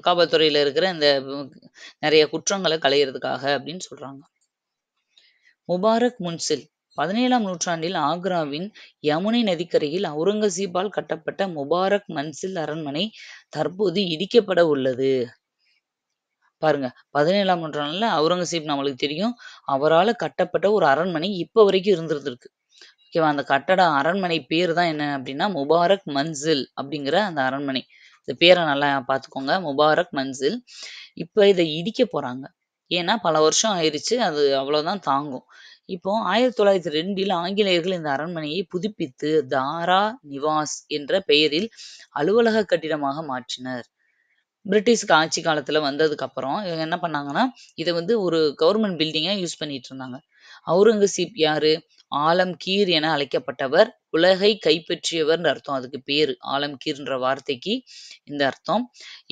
காவல்துறையில இருக்கிற இந்த நிறைய குற்றங்களை களையிறதுக்காக அப்படின்னு சொல்றாங்க. முபாரக் முன்சில் 17ஆம் நூற்றாண்டில் ஆக்ராவின் யமுனை நதிக்கரையில் அவுரங்கசீப்பால் கட்டப்பட்ட முபாரக் மன்சில் அரண்மனை தற்போது இடிக்கப்பட உள்ளது. பாருங்க, 17ஆம் நூற்றாண்டுல அவுரங்கசீப் நம்மளுக்கு தெரியும். அவரால் கட்டப்பட்ட ஒரு அரண்மனை இப்ப வரைக்கும் இருந்திருக்கு. ஓகேவா? அந்த அரண்மனை பேர் தான் என்ன அப்படின்னா முபாரக் மன்சில் அப்படிங்கிற அந்த அரண்மனை. இந்த பேரை நல்லா பார்த்துக்கோங்க. முபாரக் மன்சில். இப்ப இதை இடிக்க போறாங்க. ஏன்னா பல வருஷம் ஆயிருச்சு. அது அவ்வளவுதான் தாங்கும். இப்போ 1902ல் ஆங்கிலேயர்கள் இந்த அரண்மனையை புதுப்பித்து தாரா நிவாஸ் என்ற பெயரில் அலுவலக கட்டிடமாக மாற்றினர். பிரிட்டிஷ்க்கு ஆட்சி காலத்துல வந்ததுக்கு அப்புறம் இவங்க என்ன பண்ணாங்கன்னா இதை வந்து ஒரு கவர்மெண்ட் பில்டிங்கா யூஸ் பண்ணிட்டு இருந்தாங்க. அவுரங்கசீப் யாரு? ஆலம்கீர் என அழைக்கப்பட்டவர். உலகை கைப்பற்றியவர் அர்த்தம். அதுக்கு பேரு ஆலம்கீர்ன்ற வார்த்தைக்கு இந்த அர்த்தம்.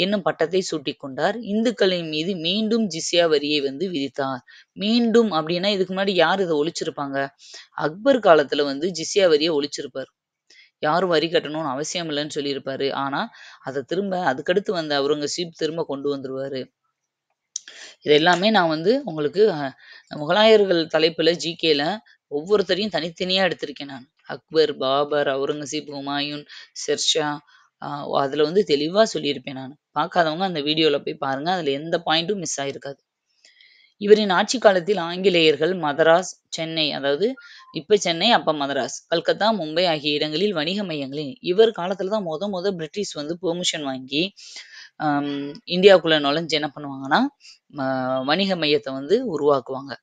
என்னும் பட்டத்தை சூட்டிக் கொண்டார். இந்துக்களின் மீது மீண்டும் ஜிஸ்யா வரியை வந்து விதித்தார். மீண்டும் அப்படின்னா இதுக்கு முன்னாடி யார் இதை ஒழிச்சிருப்பாங்க? அக்பர் காலத்துல வந்து ஜிஸ்யா வரியை ஒழிச்சிருப்பார். யாரும் வரி கட்டணும்னு அவசியம் இல்லைன்னு சொல்லியிருப்பாரு. ஆனா அதை அதுக்கடுத்து வந்த அவுரங்கசீப் திரும்ப கொண்டு வந்துருவாரு. இது எல்லாமே நான் வந்து உங்களுக்கு முகலாயர்கள் தலைப்புல ஜிகேல ஒவ்வொருத்தரையும் தனித்தனியா எடுத்திருக்கேன் நான். அக்பர், பாபர், அவுரங்கசீப், ஹுமாயூன், ஷெர்ஷா அதுல வந்து தெளிவா சொல்லியிருப்பேன் நான். பார்க்காதவங்க அந்த வீடியோல போய் பாருங்க. அதுல எந்த பாயிண்ட்டும் மிஸ் ஆயிருக்காது. இவரின் ஆட்சி காலத்தில் ஆங்கிலேயர்கள் மதராஸ், சென்னை, அதாவது இப்ப சென்னை, அப்ப மதராஸ், கல்கத்தா, மும்பை ஆகிய இடங்களில் வணிக மையங்களில் இவர் காலத்துல தான் முத பிரிட்டிஷ் வந்து பெர்மிஷன் வாங்கி இந்தியாவுக்குள்ள நுழைஞ்சு என்ன பண்ணுவாங்கன்னா வணிக மையத்தை வந்து உருவாக்குவாங்க.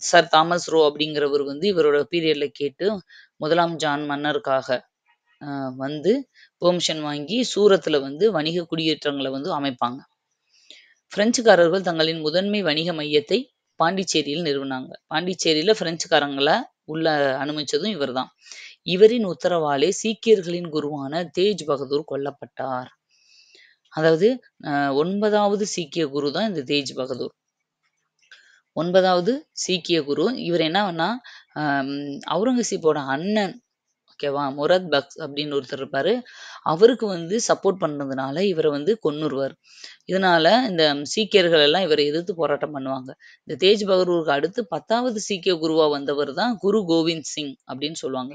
சர் தாமஸ் ரோ அப்படிங்கிறவர் வந்து இவரோட பீரியட்ல கேட்டு முதலாம் ஜான் மன்னருக்காக வந்து பெர்மிஷன் வாங்கி சூரத்துல வந்து வணிக குடியேற்றங்களை வந்து அமைப்பாங்க. பிரெஞ்சுக்காரர்கள் தங்களின் முதன்மை வணிக மையத்தை பாண்டிச்சேரியில் நிறுவினாங்க. பாண்டிச்சேரியில பிரெஞ்சுக்காரங்களை உள்ள அனுமதிச்சதும் இவர்தான். இவரின் உத்தரவாலே சீக்கியர்களின் குருவான தேஜ் பகதூர் கொல்லப்பட்டார். அதாவது 9வது சீக்கிய குரு தான் இந்த தேஜ் பகதூர். 9வது சீக்கிய குரு. இவர் என்ன பண்ணா அவுரங்கசீப்போட அண்ணன், ஓகேவா, முரத் பக்ஸ் அப்படின்னு ஒருத்தர் இருப்பாரு. அவருக்கு வந்து சப்போர்ட் பண்ணதுனால இவரை வந்து கொன்னுருவார். இதனால இந்த சீக்கியர்கள் எல்லாம் இவரை எதிர்த்து போராட்டம் பண்ணுவாங்க. இந்த தேஜ் பகதூருக்கு அடுத்து 10வது சீக்கிய குருவா வந்தவர் தான் குரு கோவிந்த் சிங் அப்படின்னு சொல்லுவாங்க.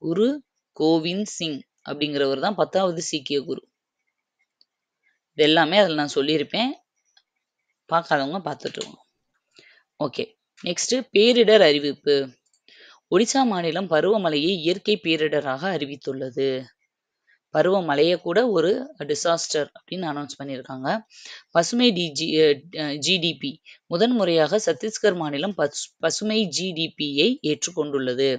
குரு கோவிந்த் சிங் அப்படிங்கிறவர் தான் 10வது சீக்கிய குரு. இது எல்லாமே அதில் நான் சொல்லியிருப்பேன், பார்க்காதவங்க பார்த்துட்டுருவோம். ஓகே, நெக்ஸ்ட் பேரிடர் அறிவிப்பு. ஒடிசா மாநிலம் பருவமழையை இயற்கை பேரிடராக அறிவித்துள்ளது. பருவமழையை கூட ஒரு டிசாஸ்டர் அப்படின்னு அனௌன்ஸ் பண்ணியிருக்காங்க. பசுமை ஜிடிபி முதன்முறையாக சத்தீஸ்கர் மாநிலம் பசுமை ஜிடிபியை ஏற்றுக்கொண்டுள்ளது.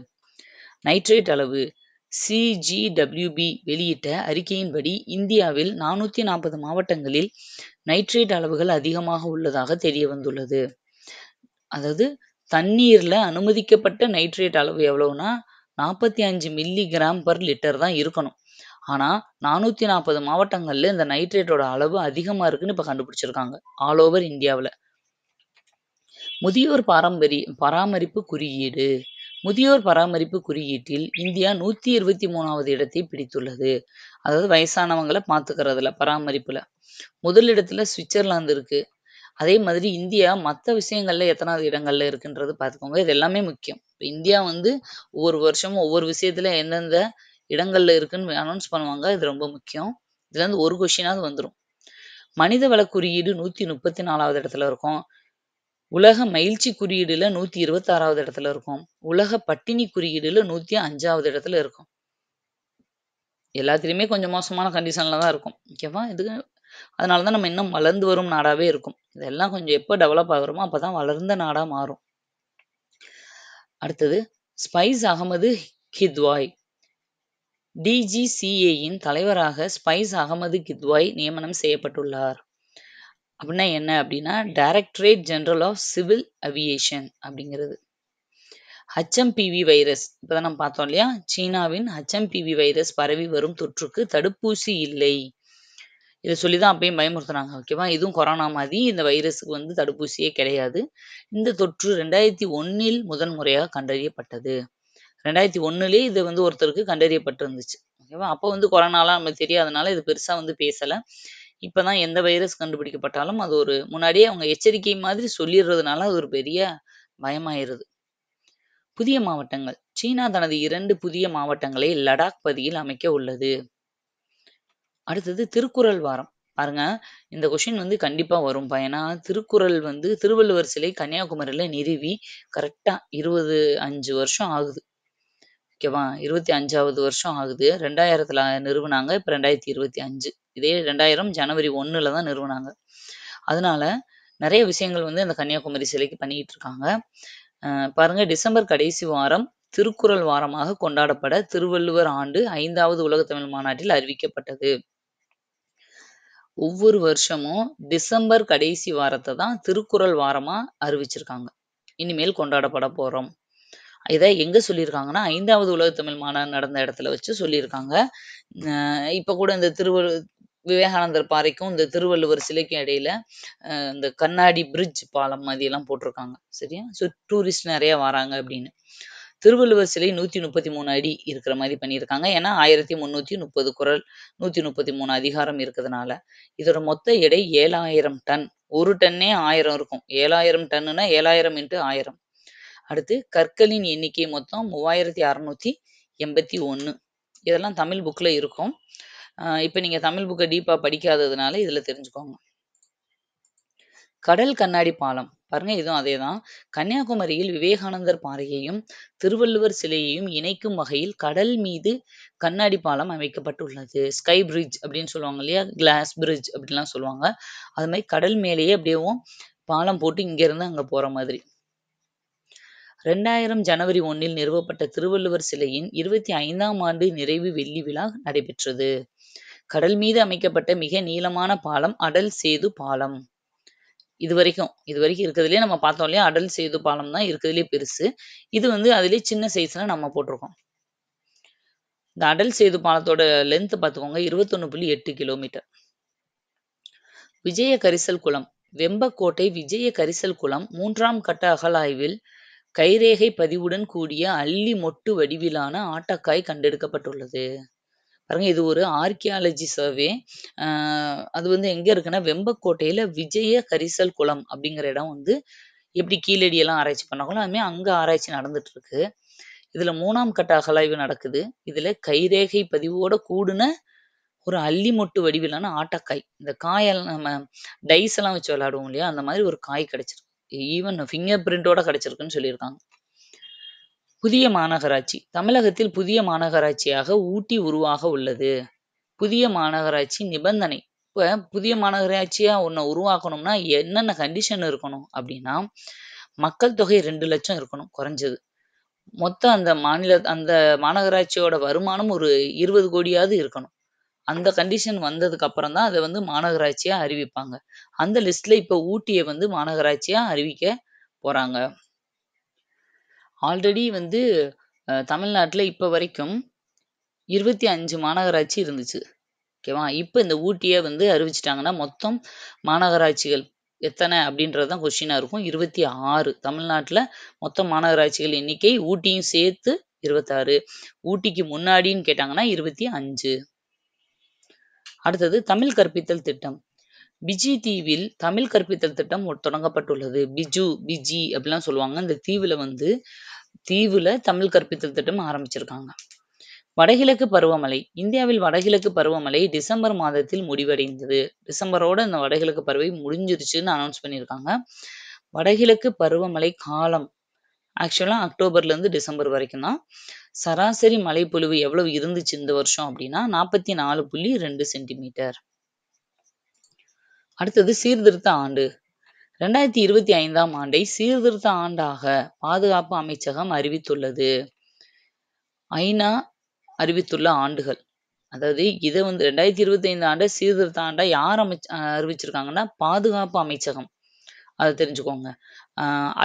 நைட்ரேட் அளவு. சிஜிடபிள்யூபி வெளியிட்ட அறிக்கையின்படி இந்தியாவில் 440 மாவட்டங்களில் நைட்ரேட் அளவுகள் அதிகமாக உள்ளதாக தெரிய வந்துள்ளது. அதாவது தண்ணீர்ல அனுமதிக்கப்பட்ட நைட்ரேட் அளவு எவ்வளவுனா 45 மில்லிகிராம் பர் லிட்டர் தான் இருக்கணும். ஆனா 440 மாவட்டங்கள்ல இந்த நைட்ரேட்டோட அளவு அதிகமா இருக்குன்னு இப்ப கண்டுபிடிச்சிருக்காங்க ஆல் ஓவர் இந்தியாவில். முதியோர் பராமரிப்பு குறியீடு. முதியோர் பராமரிப்பு குறியீட்டில் இந்தியா 123வது இடத்தை பிடித்துள்ளது. அதாவது வயசானவங்களை பார்த்துக்கிறதுல, பராமரிப்புல முதலிடத்துல சுவிட்சர்லாந்து இருக்கு. அதே மாதிரி இந்தியா மற்ற விஷயங்கள்ல எத்தனாவது இடங்கள்ல இருக்குன்றது பார்த்துக்கோங்க. இது எல்லாமே முக்கியம். இந்தியா வந்து ஒவ்வொரு வருஷமும் ஒவ்வொரு விஷயத்துல எந்தெந்த இடங்கள்ல இருக்குன்னு அனௌன்ஸ் பண்ணுவாங்க. இது ரொம்ப முக்கியம். இதுல இருந்து ஒரு கொஸ்டினாவது வந்துடும். மனித வள குறியீடு 134வது இடத்துல இருக்கும். உலக மகிழ்ச்சி குறியீடுல 126வது இடத்துல இருக்கும். உலக பட்டினி குறியீடுல 105வது இடத்துல இருக்கும். எல்லாத்துலயுமே கொஞ்சம் மோசமான கண்டிஷன்ல தான் இருக்கும். ஓகேவா? அதனாலதான் நம்ம இன்னும் வளர்ந்து வரும் நாடாவே இருக்கும். இதெல்லாம் கொஞ்சம் எப்ப டெவலப் ஆகுறோமோ அப்பதான் வளர்ந்த நாடா மாறும். அடுத்தது ஸ்பைஸ் அகமது கித்வாய். டிஜிசிஏயின் தலைவராக ஸ்பைஸ் அகமது கித்வாய் நியமனம் செய்யப்பட்டுள்ளார். அப்படின்னா என்ன அப்படின்னா directorate general of civil aviation அப்படிங்கிறது. HMPV வைரஸ் இப்பதான் நம்ம பார்த்தோம் இல்லையா, சீனாவின் HMPV வைரஸ் பரவி வரும் தொற்றுக்கு தடுப்பூசி இல்லை. இதை சொல்லிதான் அப்பயும் பயமுறுத்துனாங்க. ஓகேவா? இதுவும் கொரோனா மாதிரி இந்த வைரஸுக்கு வந்து தடுப்பூசியே கிடையாது. இந்த தொற்று 2001 முதன்முறையாக கண்டறியப்பட்டது. 2001 இது வந்து ஒருத்தருக்கு கண்டறியப்பட்டிருந்துச்சு. ஓகேவா? அப்போ வந்து கொரோனாலாம் நமக்கு தெரியாதனால இது பெருசா வந்து பேசல. இப்பதான் எந்த வைரஸ் கண்டுபிடிக்கப்பட்டாலும் அது ஒரு முன்னாடியே அவங்க எச்சரிக்கை மாதிரி சொல்லிடுறதுனால அது ஒரு பெரிய பயமாயிருது. புதிய மாவட்டங்கள். சீனா தனது 2 புதிய மாவட்டங்களை லடாக் பகுதியில் அமைக்க உள்ளது. அடுத்தது திருக்குறள் வாரம். பாருங்க, இந்த கொஸ்டின் வந்து கண்டிப்பா வரும். ஏன்னா திருக்குறள் வந்து திருவள்ளுவர் சிலை கன்னியாகுமரியில நிறுவி கரெக்டா 25 வருஷம் ஆகுது. ஓகேவா? 25வது வருஷம் ஆகுது. 2000த்துல நிறுவனாங்க. இப்ப 2025. இதே 2000 ஜனவரி 1ல தான் நிறுவனாங்க. அதனால நிறைய விஷயங்கள் வந்து அந்த கன்னியாகுமரி சிலைக்கு பண்ணிட்டு இருக்காங்க. பாருங்க, டிசம்பர் கடைசி வாரம் திருக்குறள் வாரமாக கொண்டாடப்பட திருவள்ளுவர் ஆண்டு 5வது உலகத்தமிழ் மாநாட்டில் அறிவிக்கப்பட்டது. ஒவ்வொரு வருஷமும் டிசம்பர் கடைசி வாரத்தை தான் திருக்குறள் வாரமா அறிவிச்சிருக்காங்க. இனிமேல் கொண்டாடப்பட போறோம். இதை எங்க சொல்லியிருக்காங்கன்னா 5வது உலகத்தமிழ் மாநாடு நடந்த இடத்துல வச்சு சொல்லியிருக்காங்க. இப்ப கூட இந்த விவேகானந்தர் பாறைக்கும் இந்த திருவள்ளுவர் சிலைக்கும் இடையில இந்த கண்ணாடி பிரிட்ஜ் பாலம் மாதிரி எல்லாம் போட்டிருக்காங்க. சரியா? டூரிஸ்ட் நிறைய வராங்க அப்படின்னு. திருவள்ளுவர் சிலை 133 அடி இருக்கிற மாதிரி பண்ணியிருக்காங்க. ஏன்னா 1330 குறள், 133 அதிகாரம் இருக்கிறதுனால. இதோட மொத்த எடை 7000 டன். ஒரு டன்னே 1000 இருக்கும். 7000 டன்னுனா 7000 × 1000. அடுத்து கற்களின் எண்ணிக்கை மொத்தம் 3681. இதெல்லாம் தமிழ் புக்ல இருக்கும். இப்ப நீங்க தமிழ் புக்கை டீப்பா படிக்காததுனால இதுல தெரிஞ்சுக்கோங்க. கடல் கண்ணாடி பாலம் பாருங்க, இதுவும் அதேதான். கன்னியாகுமரியில் விவேகானந்தர் பாறையையும் திருவள்ளுவர் சிலையையும் இணைக்கும் வகையில் கடல் மீது கண்ணாடி பாலம் அமைக்கப்பட்டுள்ளது. ஸ்கை பிரிட்ஜ் அப்படின்னு சொல்லுவாங்க இல்லையா, கிளாஸ் பிரிட்ஜ் அப்படின்லாம் சொல்லுவாங்க. அது மாதிரி கடல் மேலேயே அப்படியேவும் பாலம் போட்டு இங்க இருந்து அங்க போற மாதிரி. 2000 ஜனவரி 1 நிறுவப்பட்ட திருவள்ளுவர் சிலையின் 25ஆம் ஆண்டு நிறைவு வெள்ளி விழா நடைபெற்றது. கடல் மீது அமைக்கப்பட்ட மிக நீளமான பாலம் அடல் சேது பாலம். இதுவரைக்கும் இருக்கிறதுலயே நம்ம பார்த்தோம் இல்லையா, அடல் சேது பாலம் தான் இருக்கிறதுலயே பெருசு. இது வந்து அதிலே சின்ன சைஸ்ல நம்ம போட்டிருக்கோம். இந்த அடல் சேது பாலத்தோட லென்த் பார்த்துக்கோங்க, 21.8 கிலோமீட்டர். விஜய கரிசல் குளம். வெம்பக்கோட்டை விஜய கரிசல் குளம் 3ஆம் கட்ட அகழாய்வில் கைரேகை பதிவுடன் கூடிய அல்லி மொட்டு வடிவிலான ஆட்டக்காய் கண்டெடுக்கப்பட்டுள்ளது. பாருங்க, இது ஒரு ஆர்கியாலஜி சர்வே. அது வந்து எங்க இருக்குன்னா வெம்பக்கோட்டையில விஜய கரிசல் குளம் அப்படிங்கிற இடம் வந்து எப்படி கீழடி எல்லாம் ஆராய்ச்சி பண்ணாங்களோ அதுமே அங்க ஆராய்ச்சி நடந்துட்டு இருக்கு. இதுல 3ஆம் கட்ட அகழாய்வு நடக்குது. இதுல கைரேகை பதிவோட கூடுன ஒரு அல்லி மொட்டு வடிவிலான ஆட்டக்காய். இந்த காயெல்லாம் நம்ம டைஸ் எல்லாம் வச்சு விளையாடுவோம் இல்லையா, அந்த மாதிரி ஒரு காய் கிடைச்சிருக்கு. ஈவன் ஃபிங்கர் பிரிண்டோட கிடைச்சிருக்குன்னு சொல்லியிருக்காங்க. புதிய மாநகராட்சி. தமிழகத்தில் புதிய மாநகராட்சியாக ஊட்டி உருவாக உள்ளது. புதிய மாநகராட்சி நிபந்தனை. இப்ப புதிய மாநகராட்சியா ஒண்ண உருவாக்கணும்னா என்னென்ன கண்டிஷன் இருக்கணும் அப்படின்னா, மக்கள் தொகை 2 லட்சம் இருக்கணும் குறைஞ்சது. மொத்தம் அந்த மாநகராட்சியோட வருமானம் ஒரு 20 கோடியாவது இருக்கணும். அந்த கண்டிஷன் வந்ததுக்கு அப்புறம் தான் அத வந்து மாநகராட்சியா அறிவிப்பாங்க. அந்த லிஸ்ட்ல இப்ப ஊட்டிய வந்து மாநகராட்சியா அறிவிக்க போறாங்க. ஆல்ரெடி வந்து தமிழ்நாட்டுல இப்ப வரைக்கும் 25 மாநகராட்சி இருந்துச்சு. ஓகேவா? இப்ப இந்த ஊட்டிய வந்து அறிவிச்சுட்டாங்கன்னா, மொத்தம் மாநகராட்சிகள் எத்தன அப்படின்றது தான் கொஸ்டினா இருக்கும். 26. தமிழ்நாட்டுல மொத்த மாநகராட்சிகள் எண்ணிக்கை ஊட்டியும் சேர்த்து 26. ஊட்டிக்கு முன்னாடின்னு கேட்டாங்கன்னா 25. அடுத்தது தமிழ் கற்பித்தல் திட்டம். பிஜி தீவில் தமிழ் கற்பித்தல் திட்டம் தொடங்கப்பட்டுள்ளது. பிஜி அப்படிலாம் சொல்லுவாங்க. இந்த தீவுல தமிழ் கற்பித்தல் திட்டம் ஆரம்பிச்சிருக்காங்க. வடகிழக்கு பருவமழை. இந்தியாவில் வடகிழக்கு பருவமழை டிசம்பர் மாதத்தில் முடிவடைந்தது. டிசம்பரோட இந்த வடகிழக்கு பருவமழை முடிஞ்சிருச்சுன்னு அனௌன்ஸ் பண்ணியிருக்காங்க. வடகிழக்கு பருவமழை காலம் ஆக்சுவலா அக்டோபர்ல இருந்து டிசம்பர் வரைக்கும் தான். சராசரி மழைப்பொழிவு எவ்வளவு இருந்துச்சு இந்த வருஷம் அப்படின்னா 44.2 சென்டிமீட்டர். அடுத்தது சீர்திருத்த ஆண்டு. 2025ஆம் ஆண்டை சீர்திருத்த ஆண்டாக பாதுகாப்பு அமைச்சகம் அறிவித்துள்ளது. ஐநா அறிவித்துள்ள ஆண்டுகள். அதாவது இதை வந்து 2025 ஆண்டை சீர்திருத்த ஆண்டா யார் அறிவிச்சிருக்காங்கன்னா பாதுகாப்பு அமைச்சகம். அதை தெரிஞ்சுக்கோங்க.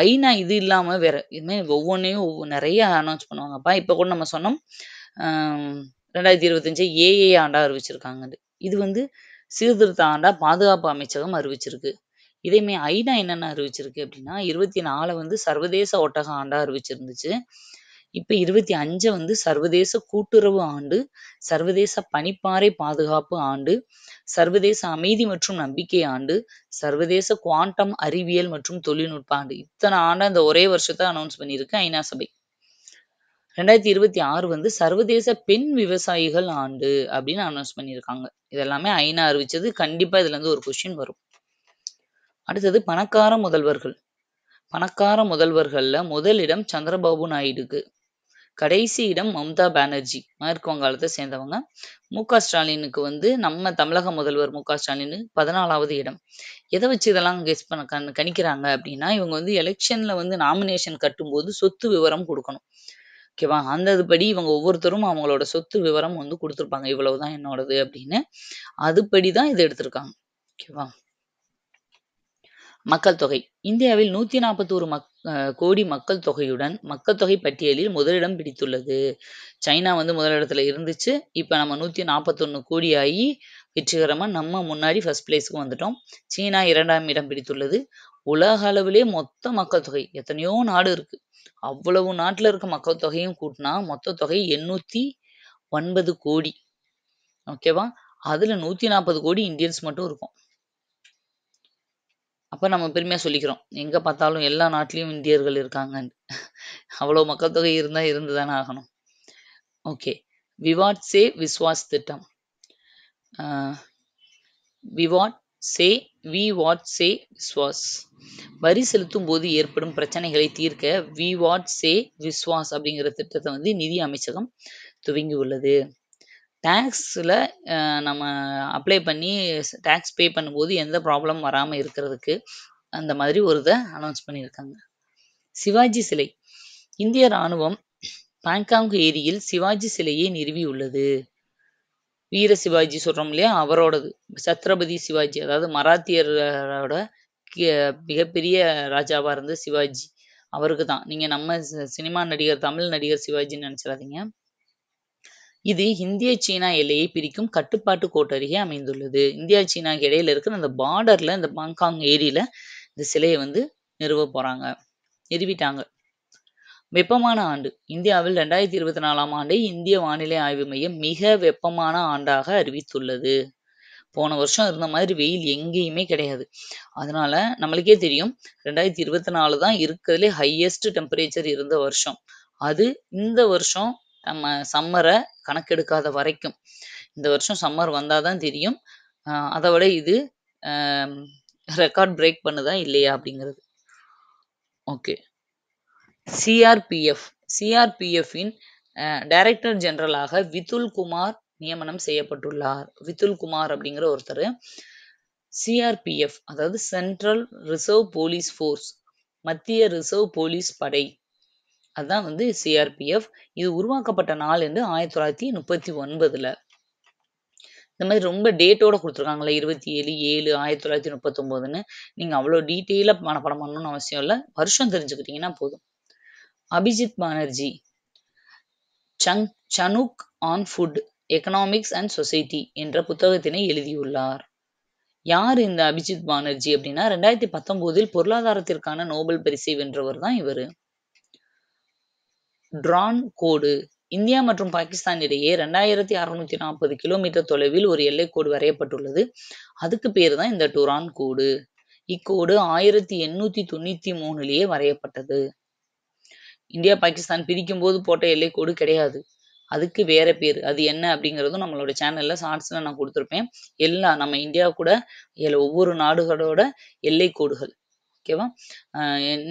ஐநா இது இல்லாம வேற இதுமாதிரி ஒவ்வொன்றையும் நிறைய அனௌன்ஸ் பண்ணுவாங்கப்பா. இப்ப கூட நம்ம சொன்னோம் 2025 ஏஏ ஆண்டா அறிவிச்சிருக்காங்க. இது வந்து சீர்திருத்த ஆண்டா பாதுகாப்பு அமைச்சகம் அறிவிச்சிருக்கு. இதேமே ஐநா என்னென்ன அறிவிச்சிருக்கு அப்படின்னா 24 வந்து சர்வதேச ஒட்டக ஆண்டா அறிவிச்சிருந்துச்சு. இப்ப 25 வந்து சர்வதேச கூட்டுறவு ஆண்டு, சர்வதேச பனிப்பாறை பாதுகாப்பு ஆண்டு, சர்வதேச அமைதி மற்றும் நம்பிக்கை ஆண்டு, சர்வதேச குவாண்டம் அறிவியல் மற்றும் தொழில்நுட்ப ஆண்டு. இத்தனை ஆண்டா இந்த ஒரே வருஷத்தை அனௌன்ஸ் பண்ணியிருக்கு ஐநா சபை. 2026 வந்து சர்வதேச பெண் விவசாயிகள் ஆண்டு அப்படின்னு அனௌன்ஸ் பண்ணியிருக்காங்க. இதெல்லாமே ஐநா அறிவிச்சது. கண்டிப்பா இதுல இருந்து ஒரு கொஸ்டின் வரும். அடுத்தது பணக்கார முதல்வர்கள். பணக்கார முதல்வர்கள்ல முதலிடம் சந்திரபாபு நாயுடுக்கு, கடைசி இடம் மம்தா பானர்ஜி, மேற்கு வங்காளத்தை சேர்ந்தவங்க. மு.க. ஸ்டாலினுக்கு வந்து நம்ம தமிழக முதல்வர் மு.க. ஸ்டாலின் 14வது இடம். எதை வச்சு இதெல்லாம் கெஸ் பண்ண கணிக்கிறாங்க அப்படின்னா, இவங்க வந்து எலெக்ஷன்ல வந்து நாமினேஷன் கட்டும்போது சொத்து விவரம் கொடுக்கணும். ஓகேவா? அந்த இதுபடி இவங்க ஒவ்வொருத்தரும் அவங்களோட சொத்து விவரம் வந்து கொடுத்துருப்பாங்க. இவ்வளவுதான் என்னோடது அப்படின்னு. அதுபடிதான் இதை எடுத்திருக்காங்க. ஓகேவா? மக்கள் தொகை. இந்தியாவில் 141 கோடி மக்கள் தொகையுடன் மக்கள் தொகை பட்டியலில் முதலிடம் பிடித்துள்ளது. சைனா வந்து முதலிடத்துல இருந்துச்சு. இப்ப நம்ம 141 கோடி ஆகி வெற்றிகரமா நம்ம முன்னாடி ஃபர்ஸ்ட் பிளேஸ்க்கு வந்துட்டோம். சீனா 2ஆம் இடம் பிடித்துள்ளது. உலக அளவிலே மொத்த மக்கள் தொகை எத்தனையோ நாடு இருக்கு. அவ்வளவு நாட்டுல இருக்க மக்கள் தொகையும் கூட்டினா மொத்த தொகை 809 கோடி. ஓகேவா? அதுல 140 கோடி இந்தியன்ஸ் மட்டும் இருக்கும். அப்ப நம்ம பெருமையா சொல்லிக்கிறோம். எங்க பார்த்தாலும் எல்லா நாட்டிலயும் இந்தியர்கள் இருக்காங்கன்னு. அவ்வளவு மக்கள் தொகை இருந்தா இருந்துதானே ஆகணும். ஓகே. விவாட் சே விஸ்வாஸ் திட்டம். விவாட் சே வி வாட் சே விஸ்வாஸ். வரி செலுத்தும் போது ஏற்படும் பிரச்சனைகளை தீர்க்க வி வாட் சே விஸ்வாஸ் அப்படிங்கிற திட்டத்தை வந்து நிதி அமைச்சகம் துவங்கி உள்ளது. டேக்ஸில் நம்ம அப்ளை பண்ணி டேக்ஸ் பே பண்ணும்போது எந்த ப்ராப்ளம் வராமல் இருக்கிறதுக்கு அந்த மாதிரி ஒரு இதை அனௌன்ஸ் பண்ணியிருக்காங்க. சிவாஜி சிலை. இந்திய ராணுவம் பாங்காங் ஏரியில் சிவாஜி சிலையை நிறுவியுள்ளது. வீர சிவாஜி சொல்றோம் இல்லையா, அவரோடது. சத்ரபதி சிவாஜி, அதாவது மராத்தியரோட மிகப்பெரிய ராஜாவா இருந்த சிவாஜி, அவருக்கு தான். நீங்க நம்ம சினிமா நடிகர், தமிழ் நடிகர் சிவாஜின்னு நினைச்சிடாதீங்க. இது இந்திய சீனா எல்லையை பிரிக்கும் கட்டுப்பாட்டு கோட்டு அருகே அமைந்துள்ளது. இந்தியா சீனாக்கு இடையில இருக்கிற அந்த பார்டர்ல, இந்த பாங்காங் ஏரியில இந்த சிலையை வந்து நிறுவிட்டாங்க. வெப்பமான ஆண்டு. இந்தியாவில் 2024ஆம் ஆண்டை இந்திய வானிலை ஆய்வு மையம் மிக வெப்பமான ஆண்டாக அறிவித்துள்ளது. போன வருஷம் இருந்த மாதிரி வெயில் எங்கேயுமே கிடையாது. அதனால நம்மளுக்கே தெரியும் 2024 தான் இருக்கிறதுலே ஹையஸ்ட் டெம்பரேச்சர் இருந்த வருஷம். அது இந்த வருஷம் நம்ம சம்மரை கணக்கெடுக்காத வரைக்கும், இந்த வருஷம் சம்மர் வந்தாதான் தெரியும் அதை விட இது ரெக்கார்ட் பிரேக் பண்ணுதா இல்லையா அப்படிங்கிறது. ஓகே. சிஆர்பிஎஃப். சிஆர்பிஎஃப்பின் டைரக்டர் ஜெனரலாக விதுல் குமார் நியமனம் செய்யப்பட்டுள்ளார். விதுல் குமார் அப்படிங்கிற ஒருத்தர் சிஆர்பிஎஃப், அதாவது சென்ட்ரல் ரிசர்வ் போலீஸ் ஃபோர்ஸ், மத்திய ரிசர்வ் போலீஸ் படை, அதுதான் வந்து சிஆர்பிஎஃப். இது உருவாக்கப்பட்ட நாள் என்று 1939. இந்த மாதிரி ரொம்ப டேட்டோட கொடுத்துருக்காங்களே, 27/7/1939ன்னு. நீங்க அவ்வளோ டீட்டெயிலாக மனப்பாடம் பண்ணணும்னு அவசியம் இல்லை, வருஷம் தெரிஞ்சுக்கிட்டீங்கன்னா போதும். அபிஜித் பானர்ஜி சனுக் on food, economics and society என்ற புத்தகத்தினை எழுதியுள்ளார். யார் இந்த அபிஜித் பானர்ஜி அப்படின்னா, 2019 பொருளாதாரத்திற்கான நோபல் பரிசை வென்றவர் தான் இவர். டிரான் கோடு. இந்தியா மற்றும் பாகிஸ்தான் இடையே 2640 கிலோமீட்டர் தொலைவில் ஒரு எல்லைக்கோடு வரையப்பட்டுள்ளது. அதுக்கு பேர் தான் இந்த டுரான் கோடு. இக்கோடு 1893 வரையப்பட்டது. இந்தியா பாகிஸ்தான் பிரிக்கும் போது போட்ட எல்லைக்கோடு கிடையாது, அதுக்கு வேற பேர். அது என்ன அப்படிங்கிறதும் நம்மளோட சேனல்ல ஷார்ட்ஸ்ல நான் கொடுத்துருப்பேன். நம்ம இந்தியா கூட ஒவ்வொரு நாடுகளோட எல்லைக்கோடுகள். ஓகேவா?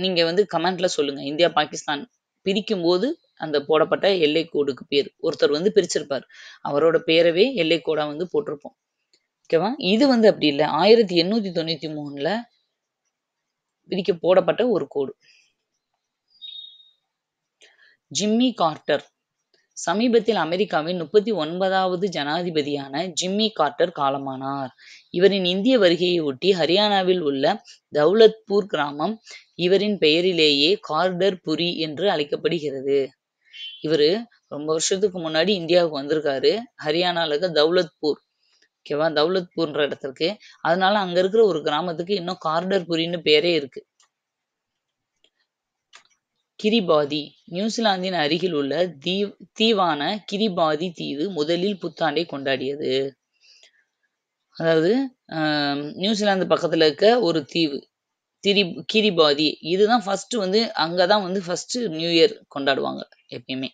நீங்க வந்து கமெண்ட்ல சொல்லுங்க, இந்தியா பாகிஸ்தான் பிரிக்கும் போது அந்த போடப்பட்ட எல்லைக்கோடுக்கு பேர். ஒருத்தர் வந்து பிரிச்சிருப்பார், அவரோட பேரவே எல்லைக்கோடா வந்து போட்டிருப்போம். ஓகேவா? இது வந்து அப்படி இல்லை, 1893 பிரிக்க போடப்பட்ட ஒரு கோடு. Jimmy Carter. சமீபத்தில் அமெரிக்காவின் 39வது ஜனாதிபதியான ஜிம்மி கார்ட்டர் காலமானார். இவரின் இந்திய வருகையை ஒட்டி ஹரியானாவில் உள்ள தௌலத்பூர் கிராமம் இவரின் பெயரிலேயே கார்டர்புரி என்று அழைக்கப்படுகிறது. இவரு ரொம்ப வருஷத்துக்கு முன்னாடி இந்தியாவுக்கு வந்திருக்காரு. ஹரியானால இருக்க தௌலத்பூர், ஓகேவா, தௌலத்பூர்ன்ற இடத்துக்கு. அதனால அங்க இருக்கிற ஒரு கிராமத்துக்கு இன்னும் கார்டர்புரின்னு பேரே இருக்கு. கிரிபாதி. நியூசிலாந்தின் அருகில் உள்ள தீவான கிரிபாதி தீவு முதலில் புத்தாண்டை கொண்டாடியது. அதாவது நியூசிலாந்து பக்கத்துல இருக்க ஒரு தீவு கிரிபாதி, இதுதான் ஃபர்ஸ்ட் வந்து, அங்கதான் வந்து ஃபர்ஸ்ட் நியூ இயர் கொண்டாடுவாங்க எப்பயுமே.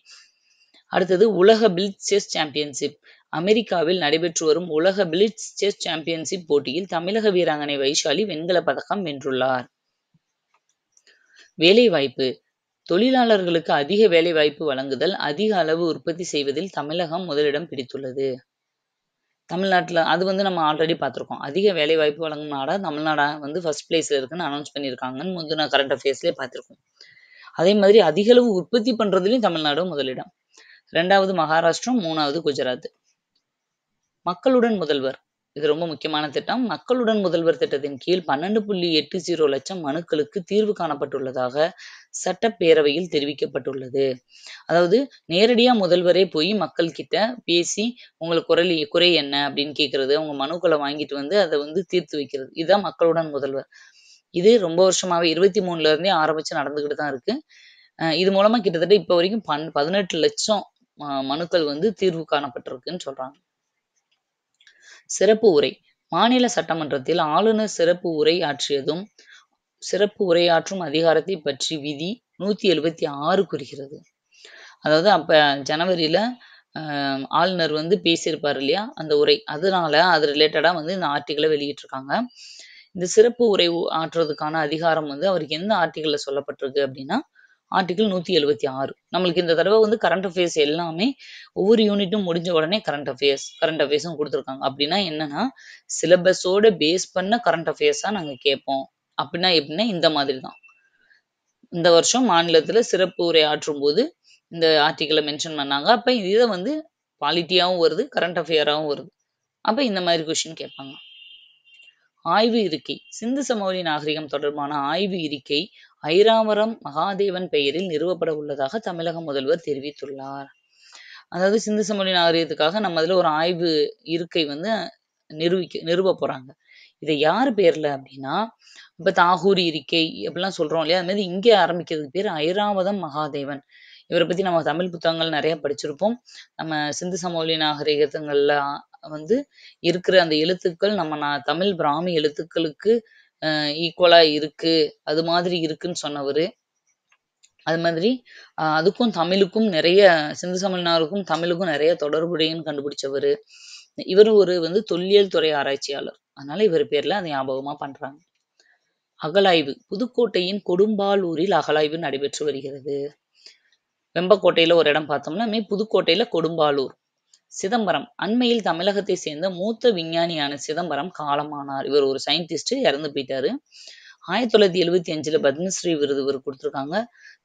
அடுத்தது உலக பிளிட்ஸ் செஸ் சாம்பியன்ஷிப். அமெரிக்காவில் நடைபெற்று வரும் உலக பிளிட்ஸ் செஸ் சாம்பியன்ஷிப் போட்டியில் தமிழக வீராங்கனை வைஷாலி வெண்கல பதக்கம் வென்றுள்ளார். வேலைவாய்ப்பு. தொழிலாளர்களுக்கு அதிக வேலைவாய்ப்பு வழங்குதல், அதிக அளவு உற்பத்தி செய்வதில் தமிழகம் முதலிடம் பிடித்துள்ளது. தமிழ்நாட்டில் அது வந்து நம்ம ஆல்ரெடி பார்த்துருக்கோம். அதிக வேலைவாய்ப்பு வழங்கும் நாடா தமிழ்நாடா வந்து ஃபர்ஸ்ட் பிளேஸ்ல இருக்குன்னு அனௌன்ஸ் பண்ணியிருக்காங்கன்னு முந்தின கரண்ட் அஃபேர்ஸ்லேயே பார்த்துருக்கோம். அதே மாதிரி அதிக அளவு உற்பத்தி பண்றதுலையும் தமிழ்நாடு முதலிடம், 2வது மகாராஷ்டிரம், 3வது குஜராத். மக்களுடன் முதல்வர், இது ரொம்ப முக்கியமான திட்டம். மக்களுடன் முதல்வர் திட்டத்தின் கீழ் 12.80 லட்சம் மனுக்களுக்கு தீர்வு காணப்பட்டுள்ளதாக சட்டப்பேரவையில் தெரிவிக்கப்பட்டுள்ளது. அதாவது நேரடியா முதல்வரே போய் மக்கள் கிட்ட பேசி உங்களுக்கு குறை என்ன அப்படின்னு கேட்கறது, அவங்க மனுக்களை வாங்கிட்டு வந்து அதை வந்து தீர்த்து வைக்கிறது, இதுதான் மக்களுடன் முதல்வர். இது ரொம்ப வருஷமாவே 23ல இருந்தே ஆரம்பிச்சு நடந்துகிட்டு தான் இருக்கு. இது மூலமா கிட்டத்தட்ட இப்ப வரைக்கும் 18 லட்சம் மனுக்கள் வந்து தீர்வு காணப்பட்டிருக்குன்னு சொல்றாங்க. சிறப்பு உரை. மாநில சட்டமன்றத்தில் ஆளுநர் சிறப்பு உரை ஆற்றியதும் சிறப்பு உரையாற்றும் அதிகாரத்தை பற்றி விதி 176 கூறுகிறது. அதாவது அப்ப ஜனவரியில ஆளுநர் வந்து பேசியிருப்பார் இல்லையா அந்த உரை. அதனால அது ரிலேட்டடா வந்து இந்த ஆர்டிக்கிள வெளியிட்டிருக்காங்க. இந்த சிறப்பு உரை ஆற்றுவதற்கான அதிகாரம் வந்து அவருக்கு எந்த ஆர்டிக்கிள்ல சொல்லப்பட்டிருக்கு அப்படின்னா, ஆர்டிக்கிள் 176. நம்மளுக்கு இந்த தடவ வந்து கரண்ட் அஃபேர்ஸ் எல்லாமே ஒவ்வொரு யூனிட்டும் முடிஞ்ச உடனே கரண்ட் அஃபேர்ஸும் குடுத்துருக்காங்க. அப்படின்னா என்னன்னா, சிலபஸோட பேஸ் பண்ண கரண்ட் அஃபேர்ஸா நாங்க கேட்போம். அப்படின்னா எப்படின்னா இந்த மாதிரி தான். இந்த வருஷம் மாநிலத்தில சிறப்பு உரை ஆற்றும்போது இந்த ஆர்டிக்கிள மென்ஷன் பண்ணாங்க. அப்ப இத வந்து பாலிட்டியாவும் வருது, கரண்ட் அஃபேராவும் வருது. அப்ப இந்த மாரி கொஸ்டின் கேட்பாங்க. ஆய்வு இருக்கை. சிந்து சமவெளி நாகரிகம் தொடர்பான ஆய்வு இருக்கை ஐராவரம் மகாதேவன் பெயரில் நிறுவப்பட உள்ளதாக தமிழக முதல்வர் தெரிவித்துள்ளார். அதாவது சிந்து சமவெளி நாகரிகத்துக்காக நம்ம இதுல ஒரு ஆய்வு இருக்கை வந்து நிறுவ போறாங்க. இதை யார் பேர்ல அப்படின்னா, இப்ப தாகூர் இருக்கை அப்படிலாம் சொல்றோம் இல்லையா? அது மாதிரி இங்கே ஆரம்பிக்கிறதுக்கு பேர் ஐராவதம் மகாதேவன். இவரை பத்தி நம்ம தமிழ் புத்தகங்கள் நிறைய படிச்சிருப்போம். நம்ம சிந்து சமவெளி நாகரிகத்துங்கள்ல வந்து இருக்கிற அந்த எழுத்துக்கள் நம்ம தமிழ் பிராமி எழுத்துக்களுக்கு ஈக்குவலா இருக்கு. அது மாதிரி இருக்குன்னு சொன்னவரு. அது மாதிரி அதுக்கும் தமிழுக்கும் நிறைய சிந்து சமவெளினாருக்கும் தமிழுக்கும் நிறைய தொடர்புடையன்னு கண்டுபிடிச்சவரு. இவரு ஒரு வந்து தொல்லியல் துறை ஆராய்ச்சியாளர். அதனால இவர் பேர்ல அதை ஞாபகமா பண்றாங்க. அகழாய்வு. புதுக்கோட்டையின் கொடும்பாலூரில் அகழாய்வு நடைபெற்று வருகிறது. வெம்பக்கோட்டையில ஒரு இடம் பார்த்தோம்னா, புதுக்கோட்டையில கொடும்பாலூர். சிதம்பரம். அண்மையில் தமிழகத்தை சேர்ந்த மூத்த விஞ்ஞானியான சிதம்பரம் காலமானார். இவர் ஒரு சயின்டிஸ்ட், இறந்து போயிட்டாரு. 1975ல பத்மஸ்ரீ விருது இவர் கொடுத்திருக்காங்க.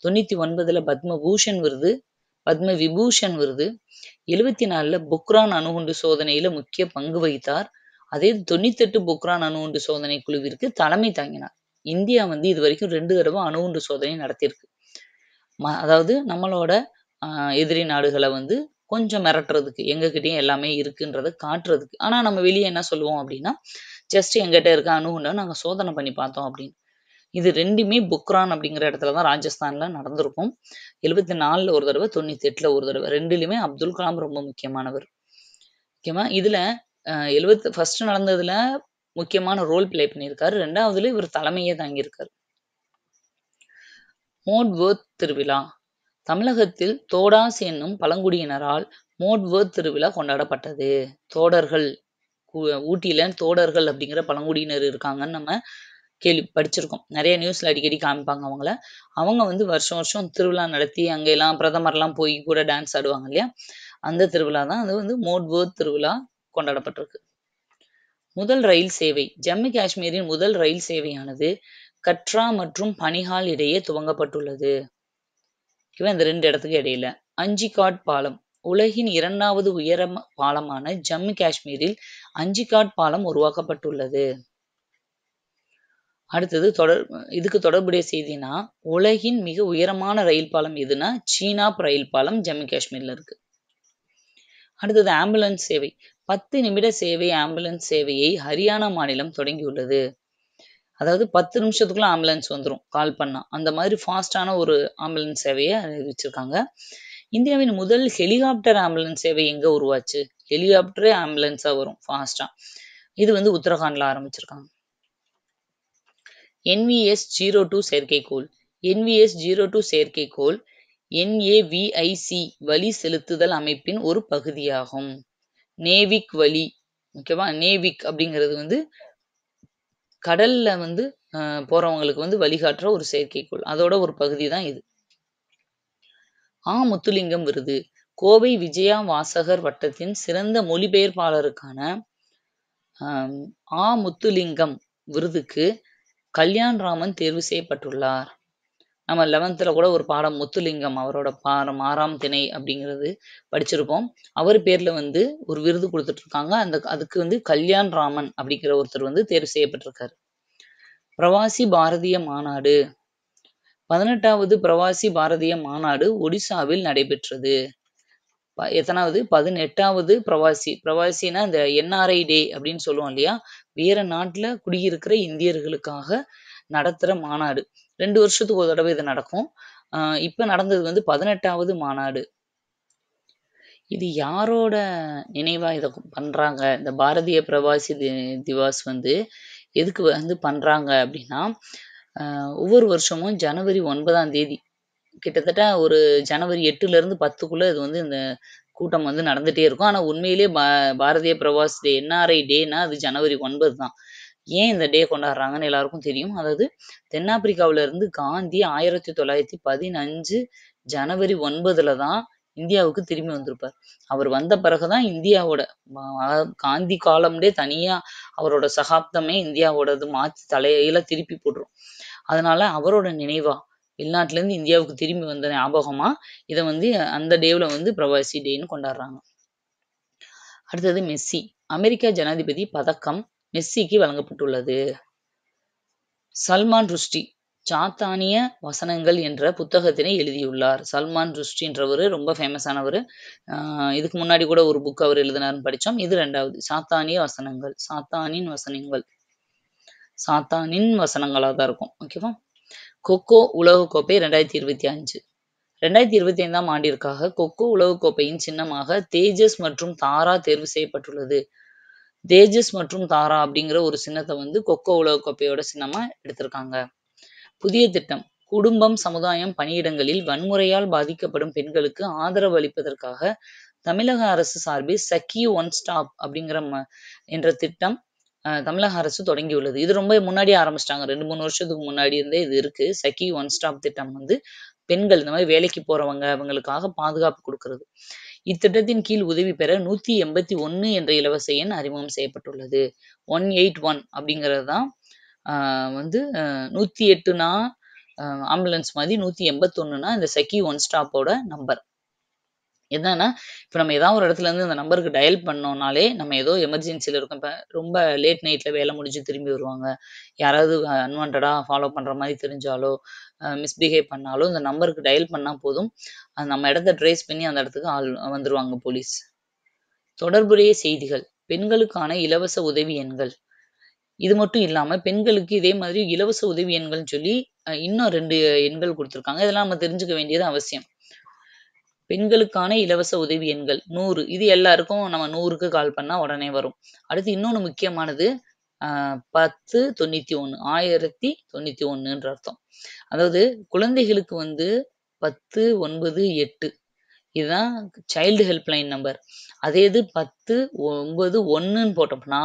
99ல பத்மபூஷன் விருது, பத்ம விபூஷன் விருது. 74ல பொக்ரான் அணுகுண்டு சோதனையில முக்கிய பங்கு வகித்தார். அதே 98 பொக்ரான் அணுகுண்டு சோதனை குழுவிற்கு தலைமை தாங்கினார். இந்தியா வந்து இது வரைக்கும் 2 தடவை அணுகுண்டு சோதனை நடத்தியிருக்கு. அதாவது நம்மளோட எதிரி நாடுகளை வந்து கொஞ்சம் மிரட்டுறதுக்கு, எங்ககிட்டயும் எல்லாமே இருக்குன்றத காட்டுறதுக்கு. ஆனா நம்ம வெளியே என்ன சொல்லுவோம் அப்படின்னா, ஜஸ்ட் எங்கிட்ட இருக்க அணுகுண்டை நாங்க சோதனை பண்ணி பார்த்தோம் அப்படின்னு. இது 2மே பொக்ரான் அப்படிங்கிற இடத்துல தான் ராஜஸ்தான்ல நடந்திருக்கும். 74ல ஒரு தடவை, 98ல ஒரு தடவை. 2லயுமே அப்துல் கலாம் ரொம்ப முக்கியமானவர். ஓகேவா? இதுல ஃபர்ஸ்ட் நடந்ததுல முக்கியமான ரோல் பிளே பண்ணியிருக்காரு. 2வதுல இவர் தலைமையே தாங்கியிருக்காரு. மோட்வொர்த் திருவிழா. தமிழகத்தில் தோடாஸ் என்னும் பழங்குடியினரால் மோட்வொர்த் திருவிழா கொண்டாடப்பட்டது. தோடர்கள், ஊட்டியில தோடர்கள் அப்படிங்கிற பழங்குடியினர் இருக்காங்கன்னு நம்ம படிச்சிருக்கோம். நிறைய நியூஸ்ல அடிக்கடி காமிப்பாங்க அவங்கள. அவங்க வந்து வருஷம் வருஷம் திருவிழா நடத்தி அங்க எல்லாம் பிரதமர்லாம் போய் கூட டான்ஸ் ஆடுவாங்க இல்லையா? அந்த திருவிழா தான் அது வந்து மோட்வொர்த் திருவிழா கொண்டாடப்பட்டிருக்கு. முதல் ரயில் சேவை. ஜம்மு காஷ்மீரின் முதல் ரயில் சேவையானது கட்ரா மற்றும் பனிஹால் இடையே துவங்கப்பட்டுள்ளது. இந்த 2 இடத்துக்கு இடையில. அஞ்சிகாட் பாலம். உலகின் 2வது உயர பாலமான ஜம்மு காஷ்மீரில் அஞ்சிகாட் பாலம் உருவாக்கப்பட்டுள்ளது. அடுத்தது இதுக்கு தொடர்புடைய செய்தினா, உலகின் மிக உயரமான ரயில் பாலம் எதுனா சீனாப் ரயில் பாலம் ஜம்மு காஷ்மீர்ல இருக்கு. அடுத்தது ஆம்புலன்ஸ் சேவை. 10 நிமிட சேவை ஆம்புலன்ஸ் சேவையை ஹரியானா மாநிலம் தொடங்கியுள்ளது. அதாவது 10 நிமிஷத்துக்குள்ள ஆம்புலன்ஸ் வந்துரும் கால் பண்ணா. அந்த மாதிரி ஃபாஸ்டான ஒரு ஆம்புலன்ஸ் சேவையை அறிவிச்சிருக்காங்க. இந்தியாவின் முதல் ஹெலிகாப்டர் ஆம்புலன்ஸ் சேவை எங்க உருவாச்சு? ஹெலிகாப்டரே ஆம்புலன்ஸா வரும் ஃபாஸ்டா. இது வந்து உத்தரகாண்ட்ல ஆரம்பிச்சிருக்காங்க. NVS-02 செயற்கைக்கோள். NVS-02 செயற்கைக்கோள் NAVIC வழி செலுத்துதல் அமைப்பின் ஒரு பகுதியாகும். நேவிக் வழி, ஓகேவா? நேவிக் அப்படிங்கிறது வந்து கடல்ல வந்து போறவங்களுக்கு வந்து வழிகாட்டுற ஒரு செயற்கைக்கோள். அதோட ஒரு பகுதி தான் இது. முத்துலிங்கம் விருது. கோவை விஜயா வாசகர் வட்டத்தின் சிறந்த மொழிபெயர்ப்பாளருக்கான முத்துலிங்கம் விருதுக்கு கல்யாண்ராமன் தேர்வு செய்யப்பட்டுள்ளார். நம்ம 11th கூட ஒரு பாடம் முத்துலிங்கம் அவரோட பாடம் 6ஆம் திணை அப்படிங்கிறது படிச்சிருப்போம். அவர் பேர்ல வந்து ஒரு விருது கொடுத்துட்டு இருக்காங்க. அதுக்கு வந்து கல்யாண்ராமன் அப்படிங்கிற ஒருத்தர் வந்து தேர்வு செய்யப்பட்டிருக்காரு. பிரவாசி பாரதிய மாநாடு. 18வது பிரவாசி பாரதிய மாநாடு ஒடிசாவில் நடைபெற்றது. எத்தனாவது? 18வது பிரவாசினா இந்த NRI டே அப்படின்னு சொல்லுவோம் இல்லையா? வேற நாட்டுல குடியிருக்கிற இந்தியர்களுக்காக நடத்துற மாநாடு. 2 வருஷத்துக்கு ஒரு தடவை இது நடக்கும். இப்ப நடந்தது வந்து 18வது மாநாடு. இது யாரோட நினைவா இத பண்றாங்க? இந்த பாரதிய பிரவாசி திவாஸ் வந்து எதுக்கு வந்து பண்றாங்க அப்படின்னா, ஒவ்வொரு வருஷமும் ஜனவரி 9ஆம் தேதி கிட்டத்தட்ட ஒரு ஜனவரி 8ல இருந்து 10க்குள்ள இது வந்து இந்த கூட்டம் வந்து நடந்துட்டே இருக்கும். ஆனா உண்மையிலேயே பாரதிய பிரவாசி டே என்ஆர்ஐ டேனா அது ஜனவரி 9 தான். ஏன் இந்த டே கொண்டாடுறாங்கன்னு எல்லாருக்கும் தெரியும். அதாவது தென்னாப்பிரிக்காவுல இருந்து காந்தி 1915 ஜனவரி 9ல தான் இந்தியாவுக்கு திரும்பி வந்திருப்பார். அவர் வந்த பிறகு தான் இந்தியாவோட காந்தி காலம்லே தனியா அவரோட சகாப்தமே இந்தியாவோடது மாத்தி தலையில திருப்பி போட்டுரும். அதனால அவரோட நினைவா வெளிநாட்டுல இருந்து இந்தியாவுக்கு திரும்பி வந்த ஞாபகமா இத வந்து அந்த டேவ்ல வந்து பிரவாசி டேன்னு கொண்டாடுறாங்க. அடுத்தது மெஸ்ஸி. அமெரிக்க ஜனாதிபதி பதக்கம் மெஸ்ஸிக்கு வழங்கப்பட்டுள்ளது. சல்மான் ருஷ்டி சாத்தானிய வசனங்கள் என்ற புத்தகத்தினை எழுதியுள்ளார். சல்மான் ருஷ்டின்றவரு ரொம்ப ஃபேமஸானவரு. இதுக்கு முன்னாடி கூட ஒரு புக் அவர் எழுதினாருன்னு படிச்சோம். இது 2வது. சாத்தானிய வசனங்கள். சாத்தானின் வசனங்களா தான் இருக்கும். ஓகேவா? கொக்கோ உலகக்கோப்பை 2025. 2025ஆம் ஆண்டிற்காக கொக்கோ உலகக்கோப்பையின் சின்னமாக தேஜஸ் மற்றும் தாரா தேர்வு செய்யப்பட்டுள்ளது. தேஜஸ் மற்றும் தாரா அப்படிங்கிற ஒரு சின்னத்தை வந்து கொக்கோ உலகக்கோப்பையோட சின்னமா எடுத்திருக்காங்க. புதிய திட்டம். குடும்பம், சமுதாயம், பணியிடங்களில் வன்முறையால் பாதிக்கப்படும் பெண்களுக்கு ஆதரவு அளிப்பதற்காக தமிழக அரசு சார்பில் சఖி ஒன் ஸ்டாப் அப்படிங்கிற என்ற திட்டம் தமிழக அரசு தொடங்கியுள்ளது. இது ரொம்ப முன்னாடியே ஆரம்பிச்சிட்டாங்க. 2-3 வருஷத்துக்கு முன்னாடி இருந்தே இது இருக்கு. சఖி ஒன் ஸ்டாப் திட்டம் வந்து பெண்கள் இந்த மாதிரி வேலைக்கு போறவங்க அவங்களுக்காக பாதுகாப்பு கொடுக்கிறது. இத்திட்டத்தின் கீழ் உதவி பெற 181 என்ற இலவச எண் அறிமுகம் செய்யப்பட்டுள்ளது. 181 அப்படிங்கிறது தான் வந்து 108னா ஆம்புலன்ஸ் மாதிரி 181னா இந்த சఖி ஒன் ஸ்டாப்போட நம்பர். என்னன்னா இப்போ நம்ம ஏதாவது ஒரு இடத்துல இருந்து இந்த நம்பருக்கு டயல் பண்ணோம்னாலே நம்ம ஏதோ எமர்ஜென்சியில் இருக்கோம். இப்போ ரொம்ப லேட் நைட்டில் வேலை முடிஞ்சு திரும்பி வருவாங்க. யாராவது அன்வான்டாக ஃபாலோ பண்ணுற மாதிரி தெரிஞ்சாலோ மிஸ்பிஹேவ் பண்ணாலோ இந்த நம்பருக்கு டயல் பண்ணால் போதும். அது நம்ம இடத்த ட்ரேஸ் பண்ணி அந்த இடத்துக்கு ஆள் வந்துருவாங்க போலீஸ். தொடர்புடைய செய்திகள். பெண்களுக்கான இலவச உதவி எண்கள். இது மட்டும் இல்லாம பெண்களுக்கு இதே மாதிரி இலவச உதவி எண்கள்னு சொல்லி இன்னும் 2 எண்கள் கொடுத்துருக்காங்க. இதெல்லாம் நம்ம தெரிஞ்சுக்க வேண்டியது அவசியம். பெண்களுக்கான இலவச உதவி எண்கள் 100. இது எல்லாருக்கும் நம்ம 100க்கு கால் பண்ணா உடனே வரும். அடுத்து இன்னொன்னு முக்கியமானது 1091 1091ன்ற அர்த்தம். அதாவது குழந்தைகளுக்கு வந்து 1098 இதுதான் சைல்டு ஹெல்ப்லைன் நம்பர். அதே இது 1091ன்னு போட்டோம்னா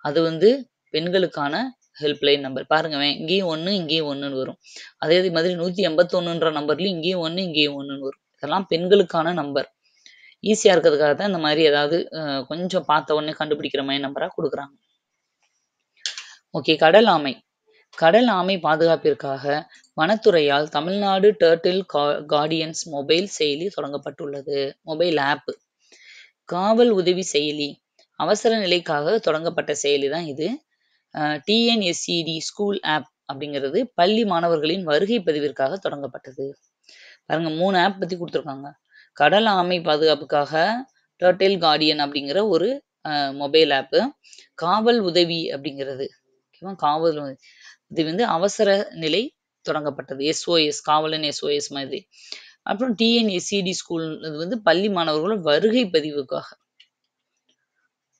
அது வந்து பெண்களுக்கான ஹெல்ப்லைன் நம்பர். பாருங்க இங்கேயும் 1 இங்கேயும் 1ன்னு வரும். அதே மாதிரி 181ன்ற நம்பர்லயும் இங்கேயும் 1 இங்கேயும் 1ன்னு வரும். இதெல்லாம் பெண்களுக்கான நம்பர். ஈஸியா இருக்கிறதுக்காக தான் இந்த மாதிரி ஏதாவது கொஞ்சம் பார்த்த உடனே கண்டுபிடிக்கிற மாதிரி நம்பரா கொடுக்குறாங்க. ஓகே. கடல் ஆமை. கடல் ஆமை பாதுகாப்பிற்காக வனத்துறையால் தமிழ்நாடு டர்ட்டில் கார்டியன்ஸ் மொபைல் செயலி தொடங்கப்பட்டுள்ளது. Mobile app. காவல் உதவி செயலி. அவசர நிலைக்காக தொடங்கப்பட்ட செயலி தான் இது. டிஎன்எஸ்சிடி ஸ்கூல் ஆப் அப்படிங்கிறது பள்ளி மாணவர்களின் வருகை பதிவிற்காக தொடங்கப்பட்டது. பாருங்க 3 ஆப் பத்தி கொடுத்துருக்காங்க. கடல் ஆமை பாதுகாப்புக்காக டர்ட்டில் கார்டியன் அப்படிங்கிற ஒரு மொபைல் ஆப்பு. காவல் உதவி அப்படிங்கிறது காவல் இது வந்து அவசர நிலை தொடங்கப்பட்டது. எஸ்ஓஎஸ் காவலன் எஸ்ஓஎஸ் மாதிரி. அப்புறம் டிஎன்எஸ்சிடி ஸ்கூல் இது வந்து பள்ளி மாணவர்களோட வருகை பதிவுக்காக.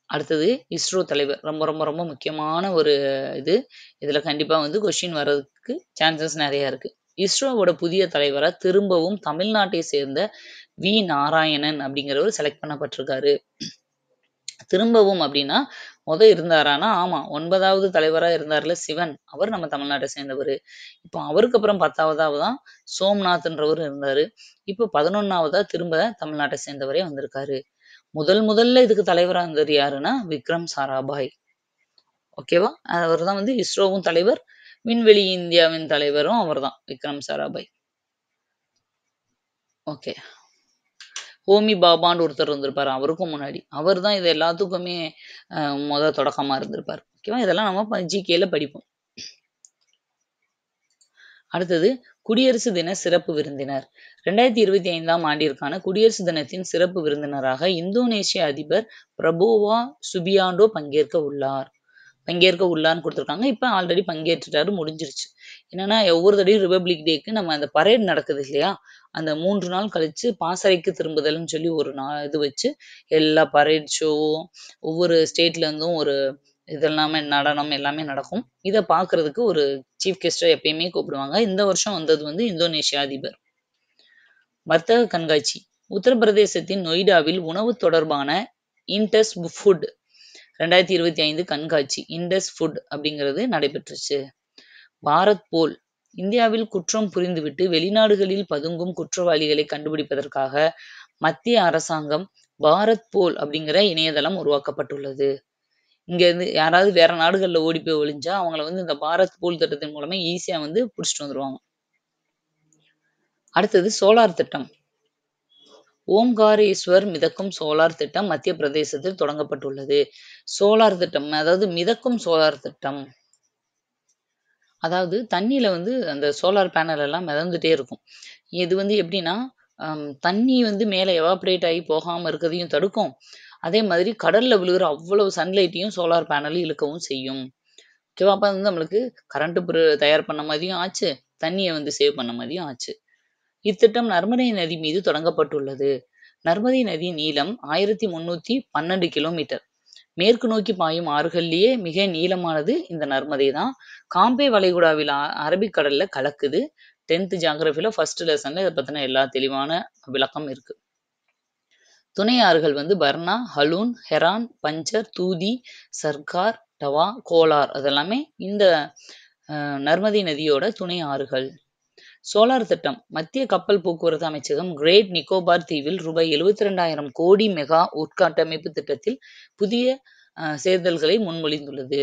அடுத்தது இஸ்ரோ தலைவர். ரொம்ப ரொம்ப ரொம்ப முக்கியமான ஒரு இது. இதுல கண்டிப்பா வந்து கொஸ்டின் வர்றதுக்கு சான்சஸ் நிறைய இருக்கு. இஸ்ரோவோட புதிய தலைவரா திரும்பவும் தமிழ்நாட்டை சேர்ந்த வி நாராயணன் அப்படிங்கிறவர் செலக்ட் பண்ணப்பட்டிருக்காரு. திரும்பவும் அப்படின்னா இருந்தாரானா ஆமா 9வது தலைவரா இருந்தார்ல சிவன், அவர் நம்ம தமிழ்நாட்டை சேர்ந்தவர். இப்போ அவருக்கு அப்புறம் 10வதாவதான் சோம்நாத்ன்றவர் இருந்தாரு. இப்போ 11வதா திரும்ப தமிழ்நாட்டை சேர்ந்தவரே வந்திருக்காரு. முதல்ல இதுக்கு தலைவரா இருந்தது யாருன்னா விக்ரம் சாராபாய். ஓகேவா? அவர் தான் வந்து இஸ்ரோவும் தலைவர், விண்வெளி இந்தியாவின் தலைவரும் அவர் தான் விக்ரம் சாராபாய். ஓகே. ஹோமி பாபான்னு ஒருத்தர் இருந்திருப்பாரு அவருக்கும் முன்னாடி. அவர் தான் இது எல்லாத்துக்குமே தொடக்கமா இருந்திருப்பார். ஓகேவா? இதெல்லாம் நம்ம ஜிகேல படிப்போம். அடுத்தது குடியரசு தின சிறப்பு விருந்தினர். 2025ஆம் ஆண்டிற்கான குடியரசு தினத்தின் சிறப்பு விருந்தினராக இந்தோனேஷிய அதிபர் பிரபோவோ சுபியாண்டோ பங்கேற்க உள்ளார்னு கொடுத்துருக்காங்க. இப்ப ஆல்ரெடி பங்கேற்றுட்டாரு, முடிஞ்சிருச்சு. என்னன்னா ஒவ்வொரு தடையும் ரிபப்ளிக் டேக்கு நம்ம அந்த பரேட் நடக்குது இல்லையா, அந்த 3 நாள் கழிச்சு பாசறைக்கு திரும்புதல்னு சொல்லி ஒரு இது வச்சு எல்லா பரேட் ஷோவும் ஒவ்வொரு ஸ்டேட்ல இருந்தும் ஒரு இதெல்லாமே நடனம் எல்லாமே நடக்கும். இதை பார்க்கறதுக்கு ஒரு சீஃப் கெஸ்டா எப்பயுமே கூப்பிடுவாங்க. இந்த வருஷம் வந்தது வந்து இந்தோனேஷியா அதிபர். வர்த்தக கண்காட்சி. உத்தரப்பிரதேசத்தின் நொய்டாவில் உணவு தொடர்பான இண்டஸ் ஃபுட் 2025 கண்காட்சி இண்டஸ் ஃபுட் அப்படிங்கிறது நடைபெற்றுச்சு. பாரத் போல் இந்தியாவில் குற்றம் புரிந்துவிட்டு வெளிநாடுகளில் பதுங்கும் குற்றவாளிகளை கண்டுபிடிப்பதற்காக மத்திய அரசாங்கம் பாரத் போல் அப்படிங்கிற இணையதளம் உருவாக்கப்பட்டுள்ளது. இங்க இருந்து யாராவது வேற நாடுகள்ல ஓடி போய் ஒளிஞ்சா அவங்கள இந்த பாரத் போல் திட்டத்தின் மூலமா ஈஸியா புடிச்சிட்டு வந்துருவாங்க. அடுத்தது சோலார் திட்டம். ஓம்காரேஸ்வர் மிதக்கும் சோலார் திட்டம் மத்திய பிரதேசத்தில் தொடங்கப்பட்டுள்ளது. சோலார் திட்டம் அதாவது மிதக்கும் சோலார் திட்டம். அதாவது தண்ணியில அந்த சோலார் பேனல் எல்லாம் மிதந்துட்டே இருக்கும். இது எப்படின்னா தண்ணி மேல எவாப்ரேட் ஆகி போகாம இருக்கிறதையும் தடுக்கும். அதே மாதிரி கடல்ல விழுகிற அவ்வளவு சன்லைட்டையும் சோலார் பேனல் இழுக்கவும் செய்யும். ஓகேவா? அப்ப நம்மளுக்கு கரண்ட் தயார் பண்ண மாதிரியும் ஆச்சு, தண்ணியை சேவ் பண்ண மாதிரியும் ஆச்சு. இத்திட்டம் நர்மதை நதி மீது தொடங்கப்பட்டுள்ளது. நர்மதை நதி நீளம் 1312 கிலோமீட்டர். மேற்கு நோக்கி பாயும் ஆறுகள்லயே மிக நீளமானது இந்த நர்மதை தான். காம்பே வளைகுடாவில் அரபிக்கடல்ல கலக்குது. 10th ஜியாகிரபில ஃபர்ஸ்ட் லெசன்ல இதை பத்தின எல்லா தெளிவான விளக்கம் இருக்கு. துணை ஆறுகள் பர்னா, ஹலூன், ஹெரான், பஞ்சர், தூதி, சர்க்கார், டவா, கோலார் அதெல்லாமே இந்த நர்மதை நதியோட துணை ஆறுகள். சோலார் திட்டம். மத்திய கப்பல் போக்குவரத்து அமைச்சகம் கிரேட் நிக்கோபார் தீவில் ரூபாய் 72,000 கோடி மெகா உட்கட்டமைப்பு திட்டத்தில் புதிய சேர்தல்களை முன்மொழிந்துள்ளது.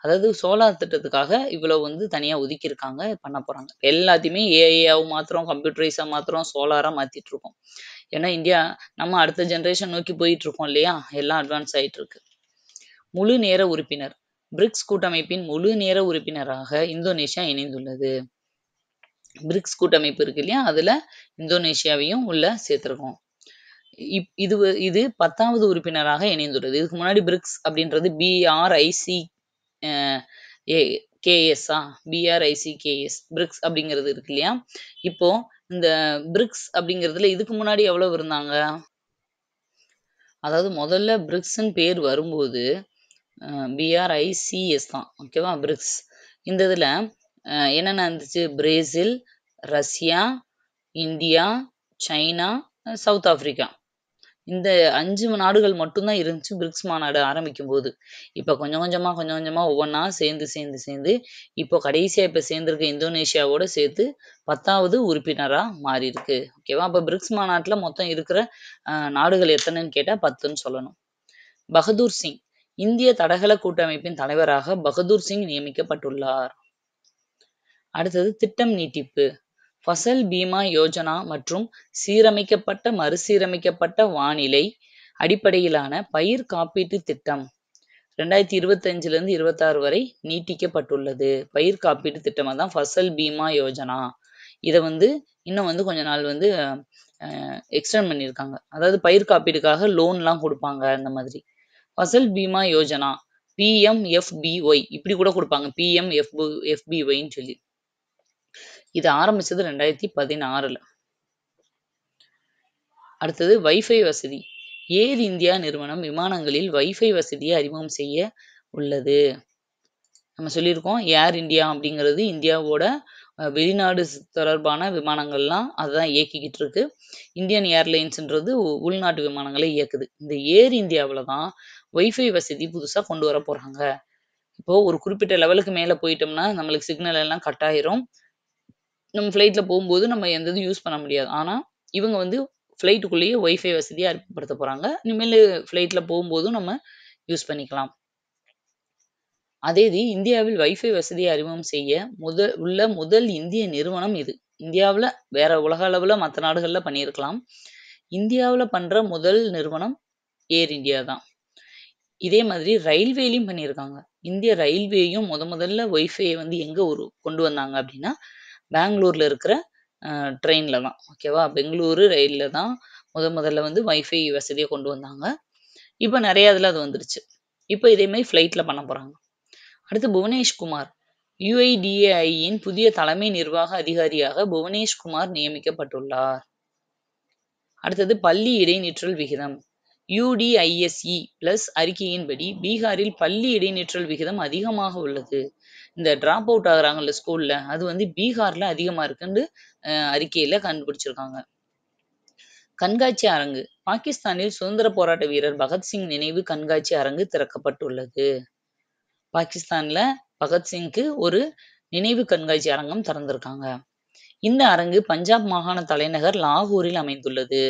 அதாவது சோலார் திட்டத்துக்காக இவ்வளவு தனியா ஒதுக்கி இருக்காங்க, பண்ண போறாங்க. எல்லாத்தையுமே ஏஐயாவும் மாத்திரம், கம்ப்யூட்டரைஸா மாத்திரம், சோலாரா மாத்திட்டு இருக்கோம். ஏன்னா இந்தியா நம்ம அடுத்த ஜெனரேஷன் நோக்கி போயிட்டு இருக்கோம் இல்லையா? எல்லாம் அட்வான்ஸ் ஆயிட்டு இருக்கு. முழு நேர உறுப்பினர். பிரிக்ஸ் கூட்டமைப்பின் முழு நேர உறுப்பினராக இந்தோனேஷியா இணைந்துள்ளது. பிரிக்ஸ் கூட்டமைப்பு இருக்கு இல்லையா? அதுல இந்தோனேஷியாவையும் உள்ள சேர்த்திருக்கோம். இது 10வது உறுப்பினராக இணைந்துள்ளது. இதுக்கு முன்னாடி பிரிக்ஸ் அப்படின்றது BRICKS பிரிக்ஸ் அப்படிங்கிறது இருக்கு இல்லையா? இப்போ இந்த பிரிக்ஸ் அப்படிங்கிறதுல இதுக்கு முன்னாடி எவ்வளவு இருந்தாங்க? அதாவது முதல்ல பிரிக்ஸ்ன்னு பேர் வரும்போது BRICS தான். ஓகேவா? பிரிக்ஸ். இந்த இதுல என்னென்ன இருந்துச்சு? Brazil, Russia, India, China, south Africa. இந்த 5 நாடுகள் மட்டும்தான் இருந்துச்சு பிரிக்ஸ் மாநாடு ஆரம்பிக்கும் போது. இப்ப கொஞ்சம் கொஞ்சமா ஒவ்வொன்னா சேர்ந்து இப்போ கடைசியா இப்ப சேர்ந்திருக்க இந்தோனேஷியாவோட சேர்த்து 10வது உறுப்பினரா மாறி இருக்கு. ஓகேவா? அப்ப பிரிக்ஸ் மாநாட்டுல மொத்தம் இருக்கிற நாடுகள் எத்தனைன்னு கேட்டா 10ன்னு சொல்லணும். பகதூர் சிங். இந்திய தடகள கூட்டமைப்பின் தலைவராக பகதூர் சிங் நியமிக்கப்பட்டுள்ளார். அடுத்தது திட்டம் நீட்டிப்பு. ஃபசல் பீமா யோஜனா மற்றும் மறுசீரமைக்கப்பட்ட வானிலை அடிப்படையிலான பயிர் காப்பீட்டு திட்டம் 2025 இருந்து 26 வரை நீட்டிக்கப்பட்டுள்ளது. பயிர் காப்பீட்டு திட்டம் தான் ஃபசல் பீமா யோஜனா. இதை இன்னும் கொஞ்ச நாள் எக்ஸ்டெண்ட் பண்ணியிருக்காங்க. அதாவது பயிர் காப்பீடுக்காக லோன்லாம் கொடுப்பாங்க. அந்த மாதிரி ஃபசல் பீமா யோஜனா PMFBY இப்படி கூட கொடுப்பாங்க. PMFBYன்னு சொல்லி. இது ஆரம்பிச்சது 2016. அடுத்தது வைஃபை வசதி. ஏர் இந்தியா நிறுவனம் விமானங்களில் வைஃபை வசதியை அறிமுகம் செய்ய உள்ளது. நம்ம சொல்லியிருக்கோம் ஏர் இந்தியா அப்படிங்கிறது இந்தியாவோட வெளிநாடு தொடர்பான விமானங்கள்லாம் அதுதான் இயக்கிக்கிட்டு இருக்கு. இந்தியன் ஏர்லைன்ஸ்ன்றது உள்நாட்டு விமானங்களை இயக்குது. இந்த ஏர் இந்தியாவில் தான் வைஃபை வசதி புதுசாக கொண்டு வர போறாங்க. இப்போ ஒரு குறிப்பிட்ட லெவலுக்கு மேலே போயிட்டோம்னா நம்மளுக்கு சிக்னல் எல்லாம் கட் ஆயிரும். நம்ம ஃப்ளைட்ல போகும்போது நம்ம எந்த இதுவும் யூஸ் பண்ண முடியாது. ஆனா இவங்க ஃப்ளைட்டுக்குள்ளேயே வைஃபை வசதியை அறிமுகப்படுத்த போறாங்க. இனிமேல் ஃப்ளைட்ல போகும்போதும் நம்ம யூஸ் பண்ணிக்கலாம். அதே இது இந்தியாவில் வைஃபை வசதியை அறிமுகம் செய்ய முதல் இந்திய நிறுவனம் இது. இந்தியாவில் வேற உலக அளவுல மற்ற நாடுகள்ல பண்ணியிருக்கலாம். இந்தியாவில் பண்ற முதல் நிறுவனம் ஏர் இந்தியா தான். இதே மாதிரி ரயில்வேலையும் பண்ணியிருக்காங்க. இந்திய ரயில்வேயும் முதல்ல வைஃபையை எங்க கொண்டு வந்தாங்க அப்படின்னா பெங்களூர்ல இருக்கிற ட்ரெயின்ல தான். ஓகேவா? பெங்களூரு ரயில்ல தான் முதல்ல வைஃபை வசதியை கொண்டு வந்தாங்க. இப்போ நிறைய இதுல அது வந்துருச்சு. இப்போ இதே மாதிரி ஃப்ளைட்ல பண்ண போறாங்க. அடுத்து புவனேஷ்குமார். UIDAIயின் புதிய தலைமை நிர்வாக அதிகாரியாக புவனேஷ்குமார் நியமிக்கப்பட்டுள்ளார். அடுத்தது பள்ளி இடைநிற்றல் விகிதம். UDISE பிளஸ் அறிக்கையின்படி பீகாரில் பள்ளி இடைநிற்றல் விகிதம் அதிகமாக உள்ளது. இந்த டிராப் அவுட் ஆகுறாங்கல்ல ஸ்கூல்ல, அது பீகார்ல அதிகமா இருக்குன்னு அறிக்கையில கண்டுபிடிச்சிருக்காங்க. கண்காட்சி அரங்கு. பாகிஸ்தானில் சுதந்திர போராட்ட வீரர் பகத்சிங் நினைவு கண்காட்சி அரங்கு திறக்கப்பட்டுள்ளது. பாகிஸ்தான்ல பகத்சிங்க்கு ஒரு நினைவு கண்காட்சி அரங்கம் திறந்திருக்காங்க. இந்த அரங்கு பஞ்சாப் மாகாண தலைநகர் லாகூரில் அமைந்துள்ளது.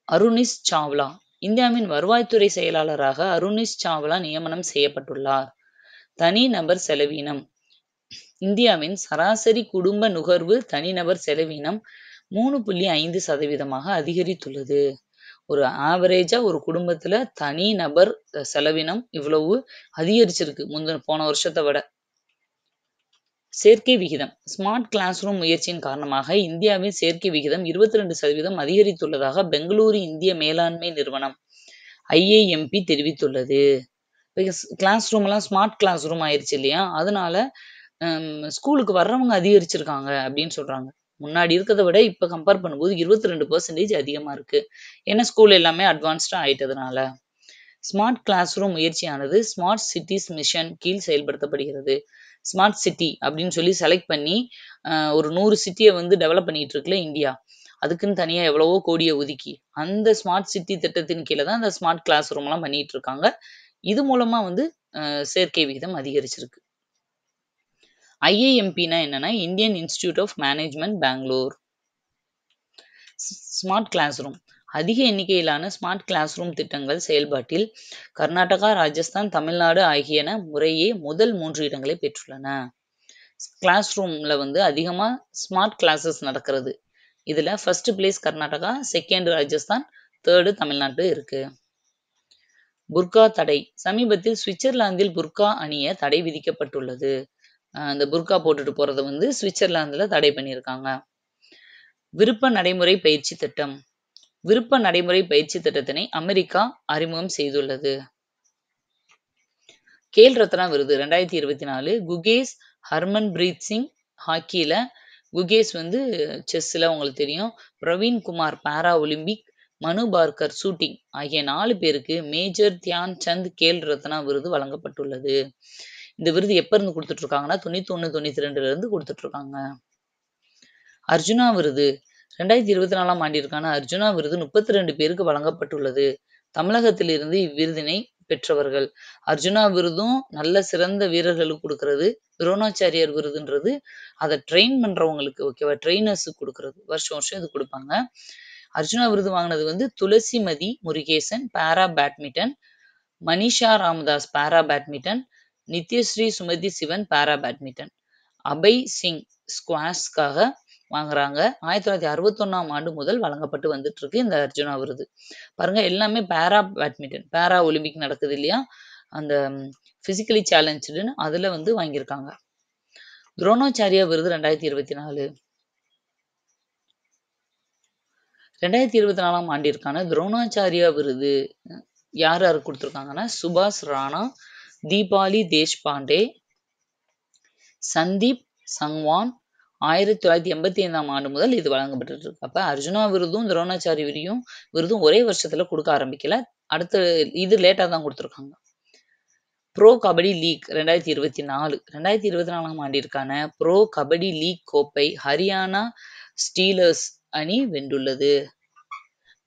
அருணிஷ் சாவ்லா. இந்தியாவின் வருவாய்த்துறை செயலாளராக அருணிஷ் சாவ்லா நியமனம் செய்யப்பட்டுள்ளார். தனிநபர் செலவினம். இந்தியாவின் சராசரி குடும்ப நுகர்வு தனிநபர் செலவினம் 3.5% அதிகரித்துள்ளது. ஒரு ஆவரேஜா ஒரு குடும்பத்துல தனி நபர் செலவினம் இவ்வளவு அதிகரிச்சிருக்கு போன வருஷத்தை விட. சேர்க்கை விகிதம். ஸ்மார்ட் கிளாஸ் ரூம் முயற்சியின் காரணமாக இந்தியாவின் சேர்க்கை விகிதம் 22% அதிகரித்துள்ளதாக பெங்களூரு இந்திய மேலாண்மை நிறுவனம் IIMP தெரிவித்துள்ளது. கிளாஸ் ரூம் எல்லாம் ஸ்மார்ட் கிளாஸ் ரூம் ஆயிருச்சு இல்லையா, அதனால ஸ்கூலுக்கு வர்றவங்க அதிகரிச்சிருக்காங்க அப்படின்னு சொல்றாங்க. முன்னாடி இருக்கிறத விட இப்ப கம்பேர் பண்ணும்போது 22% அதிகமா இருக்கு. ஏன்னா ஸ்கூல் எல்லாமே அட்வான்ஸ்டா ஆயிட்டதுனால. ஸ்மார்ட் கிளாஸ் ரூம் முயற்சியானது ஸ்மார்ட் சிட்டிஸ் மிஷன் கீழ் செயல்படுத்தப்படுகிறது. ஸ்மார்ட் சிட்டி அப்படின்னு சொல்லி செலக்ட் பண்ணி ஒரு 100 சிட்டியை வந்து டெவலப் பண்ணிட்டு இருக்குல்ல இந்தியா, அதுக்குன்னு தனியா எவ்வளவோ கோடியை ஒதுக்கி அந்த ஸ்மார்ட் சிட்டி திட்டத்தின் கீழே தான் அந்த ஸ்மார்ட் கிளாஸ் ரூம் எல்லாம் பண்ணிட்டு இருக்காங்க. இது மூலமா வந்து சேர்க்கை விகிதம் அதிகரிச்சிருக்கு. IIMPனா என்னன்னா Indian institute of management Bangalore. Smart class room. அதிக எண்ணிக்கையிலான ஸ்மார்ட் கிளாஸ் ரூம் திட்டங்கள் செயல்பாட்டில் கர்நாடகா, ராஜஸ்தான், தமிழ்நாடு ஆகியன முறையே முதல் 3 இடங்களை பெற்றுள்ளன. கிளாஸ் ரூம்ல வந்து அதிகமா ஸ்மார்ட் கிளாஸஸ் நடக்கிறது. இதுல first place Karnataka, second Rajasthan, third Tamil Nadu இருக்கு. புர்கா தடை. சமீபத்தில் சுவிட்சர்லாந்தில் புர்கா அணிய தடை விதிக்கப்பட்டுள்ளது. அந்த புர்கா போட்டுட்டு போறதை வந்து சுவிட்சர்லாந்துல தடை பண்ணியிருக்காங்க. விருப்ப நடைமுறை பயிற்சி திட்டம். விருப்ப நடைமுறை பயிற்சி திட்டத்தினை அமெரிக்கா அறிமுகம் செய்துள்ளது. கேல் ரத்னா விருது 2024 குகேஷ் ஹர்மன்பிரீத் சிங் ஹாக்கியில, குகேஷ் வந்து செஸ்ல உங்களுக்கு தெரியும், பிரவீன் குமார் பாரா ஒலிம்பிக், மனு பார்கர் ஷூட்டிங் ஆகிய 4 பேருக்கு மேஜர் தியான் சந்த் கேல் ரத்னா விருது வழங்கப்பட்டுள்ளது. இந்த விருது எப்ப இருந்து கொடுத்துட்டு இருக்காங்கன்னா 91-92 இருந்து கொடுத்துட்டு இருக்காங்க. அர்ஜுனா விருது 2024 ஆண்டிற்கான அர்ஜுனா விருது 32 பேருக்கு வழங்கப்பட்டுள்ளது. தமிழகத்திலிருந்து இவ்விருதினை பெற்றவர்கள். அர்ஜுனா விருதும் நல்ல சிறந்த வீரர்களுக்கு கொடுக்கறது. துரோணாச்சாரியார் விருதுன்றது அதை ட்ரெயின் பண்றவங்களுக்கு, ஓகேவா, ட்ரெயினர்ஸுக்கு கொடுக்கறது. வருஷம் வருஷம் இது கொடுப்பாங்க. அர்ஜுனா விருது வாங்கினது வந்து Thulasimathi Murugesan para badminton, Manisha Ramadass para badminton, Nithyasree Sumathy Sivan para badminton, Abhay Singh ஸ்குவாஷ்காக வாங்குறாங்க. 1961 ஆண்டு முதல் வழங்கப்பட்டு வந்துட்டு இருக்கு இந்த அர்ஜுனா விருது. பாருங்க, எல்லாமே பாரா பேட்மிண்டன், பாரா ஒலிம்பிக் நடக்குது இல்லையா, அந்த பிசிக்கலி சேலஞ்சுன்னு அதுல வந்து வாங்கியிருக்காங்க. துரோணாச்சாரியா விருது 2024 ஆண்டிற்கான துரோணாச்சாரியா விருது யார் யாருக்கு கொடுத்துருக்காங்கன்னா சுபாஷ் ராணா, தீபாலி தேஷ்பாண்டே, சந்தீப் சங்வான். 1985 ஆண்டு முதல் இது வழங்கப்பட்டு இருக்கு. அப்ப அர்ஜுனா விருதும் துரோணாச்சாரி விருதும் ஒரே வருஷத்துல கொடுக்க ஆரம்பிக்கல, அடுத்த இது லேட்டா தான் கொடுத்துருக்காங்க. ப்ரோ கபடி லீக் 2024 ஆண்டிற்கான ப்ரோ கபடி லீக் கோப்பை ஹரியானா ஸ்டீலர்ஸ் அணி வென்றுள்ளது.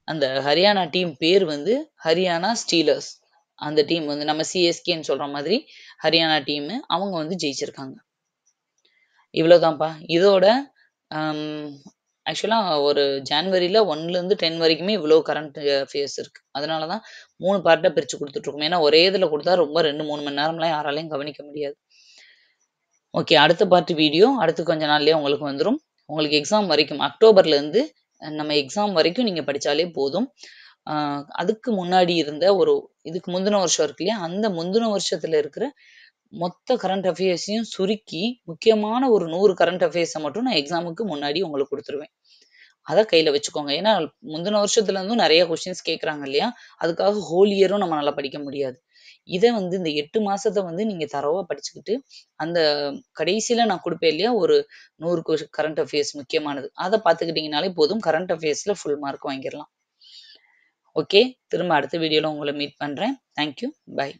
அந்த ஹரியானா டீம் பேர் வந்து ஹரியானா ஸ்டீலர்ஸ். அந்த டீம் வந்து நம்ம CSKன்னு சொல்ற மாதிரி ஹரியானா டீம், அவங்க வந்து ஜெயிச்சிருக்காங்க. இவ்வளவுதான்ப்பா. இதோட ஆக்சுவலா ஒரு ஜான்வரியில 1ல இருந்து 10 வரைக்குமே இவ்வளவு கரண்ட் அஃபேர்ஸ் இருக்கு. அதனாலதான் 3 பார்ட்டா பிரிச்சு கொடுத்துட்டு இருக்கோம். ஏன்னா ஒரே இதுல கொடுத்தா ரொம்ப 2-3 மணி நேரம்லாம் யாராலையும் கவனிக்க முடியாது. ஓகே, அடுத்த பார்ட் வீடியோ அடுத்து கொஞ்ச நாள்லயே உங்களுக்கு வந்துடும். உங்களுக்கு எக்ஸாம் வரைக்கும் அக்டோபர்ல இருந்து நம்ம எக்ஸாம் வரைக்கும் நீங்க படிச்சாலே போதும். அதுக்கு முன்னாடி இருந்த இதுக்கு முந்தின வருஷம் இருக்கு இல்லையா, அந்த முந்தின வருஷத்துல இருக்கிற மொத்த கரண்ட் அஃபேர்ஸையும் சுருக்கி முக்கியமான ஒரு 100 கரண்ட் அஃபேர்ஸை மட்டும் நான் எக்ஸாமுக்கு முன்னாடி உங்களுக்கு கொடுத்துருவேன். அதை கையில வச்சுக்கோங்க. ஏன்னா முந்தின வருஷத்துல இருந்தும் நிறைய கொஸ்டின்ஸ் கேட்கறாங்க இல்லையா, அதுக்காக ஹோல் இயரும் நம்ம நல்லா படிக்க முடியாது. இதை வந்து இந்த 8 மாசத்தை வந்து நீங்க தரவா படிச்சுக்கிட்டு அந்த கடைசியில நான் கொடுப்பேன் இல்லையா ஒரு 100 கரண்ட் அஃபேர்ஸ் முக்கியமானது, அதை பார்த்துக்கிட்டீங்கனாலே போதும். கரண்ட் அஃபேர்ஸ்ல ஃபுல் மார்க் வாங்கிடலாம். ஓகே, திரும்ப அடுத்த வீடியோல உங்களை மீட் பண்றேன். Thank you, by.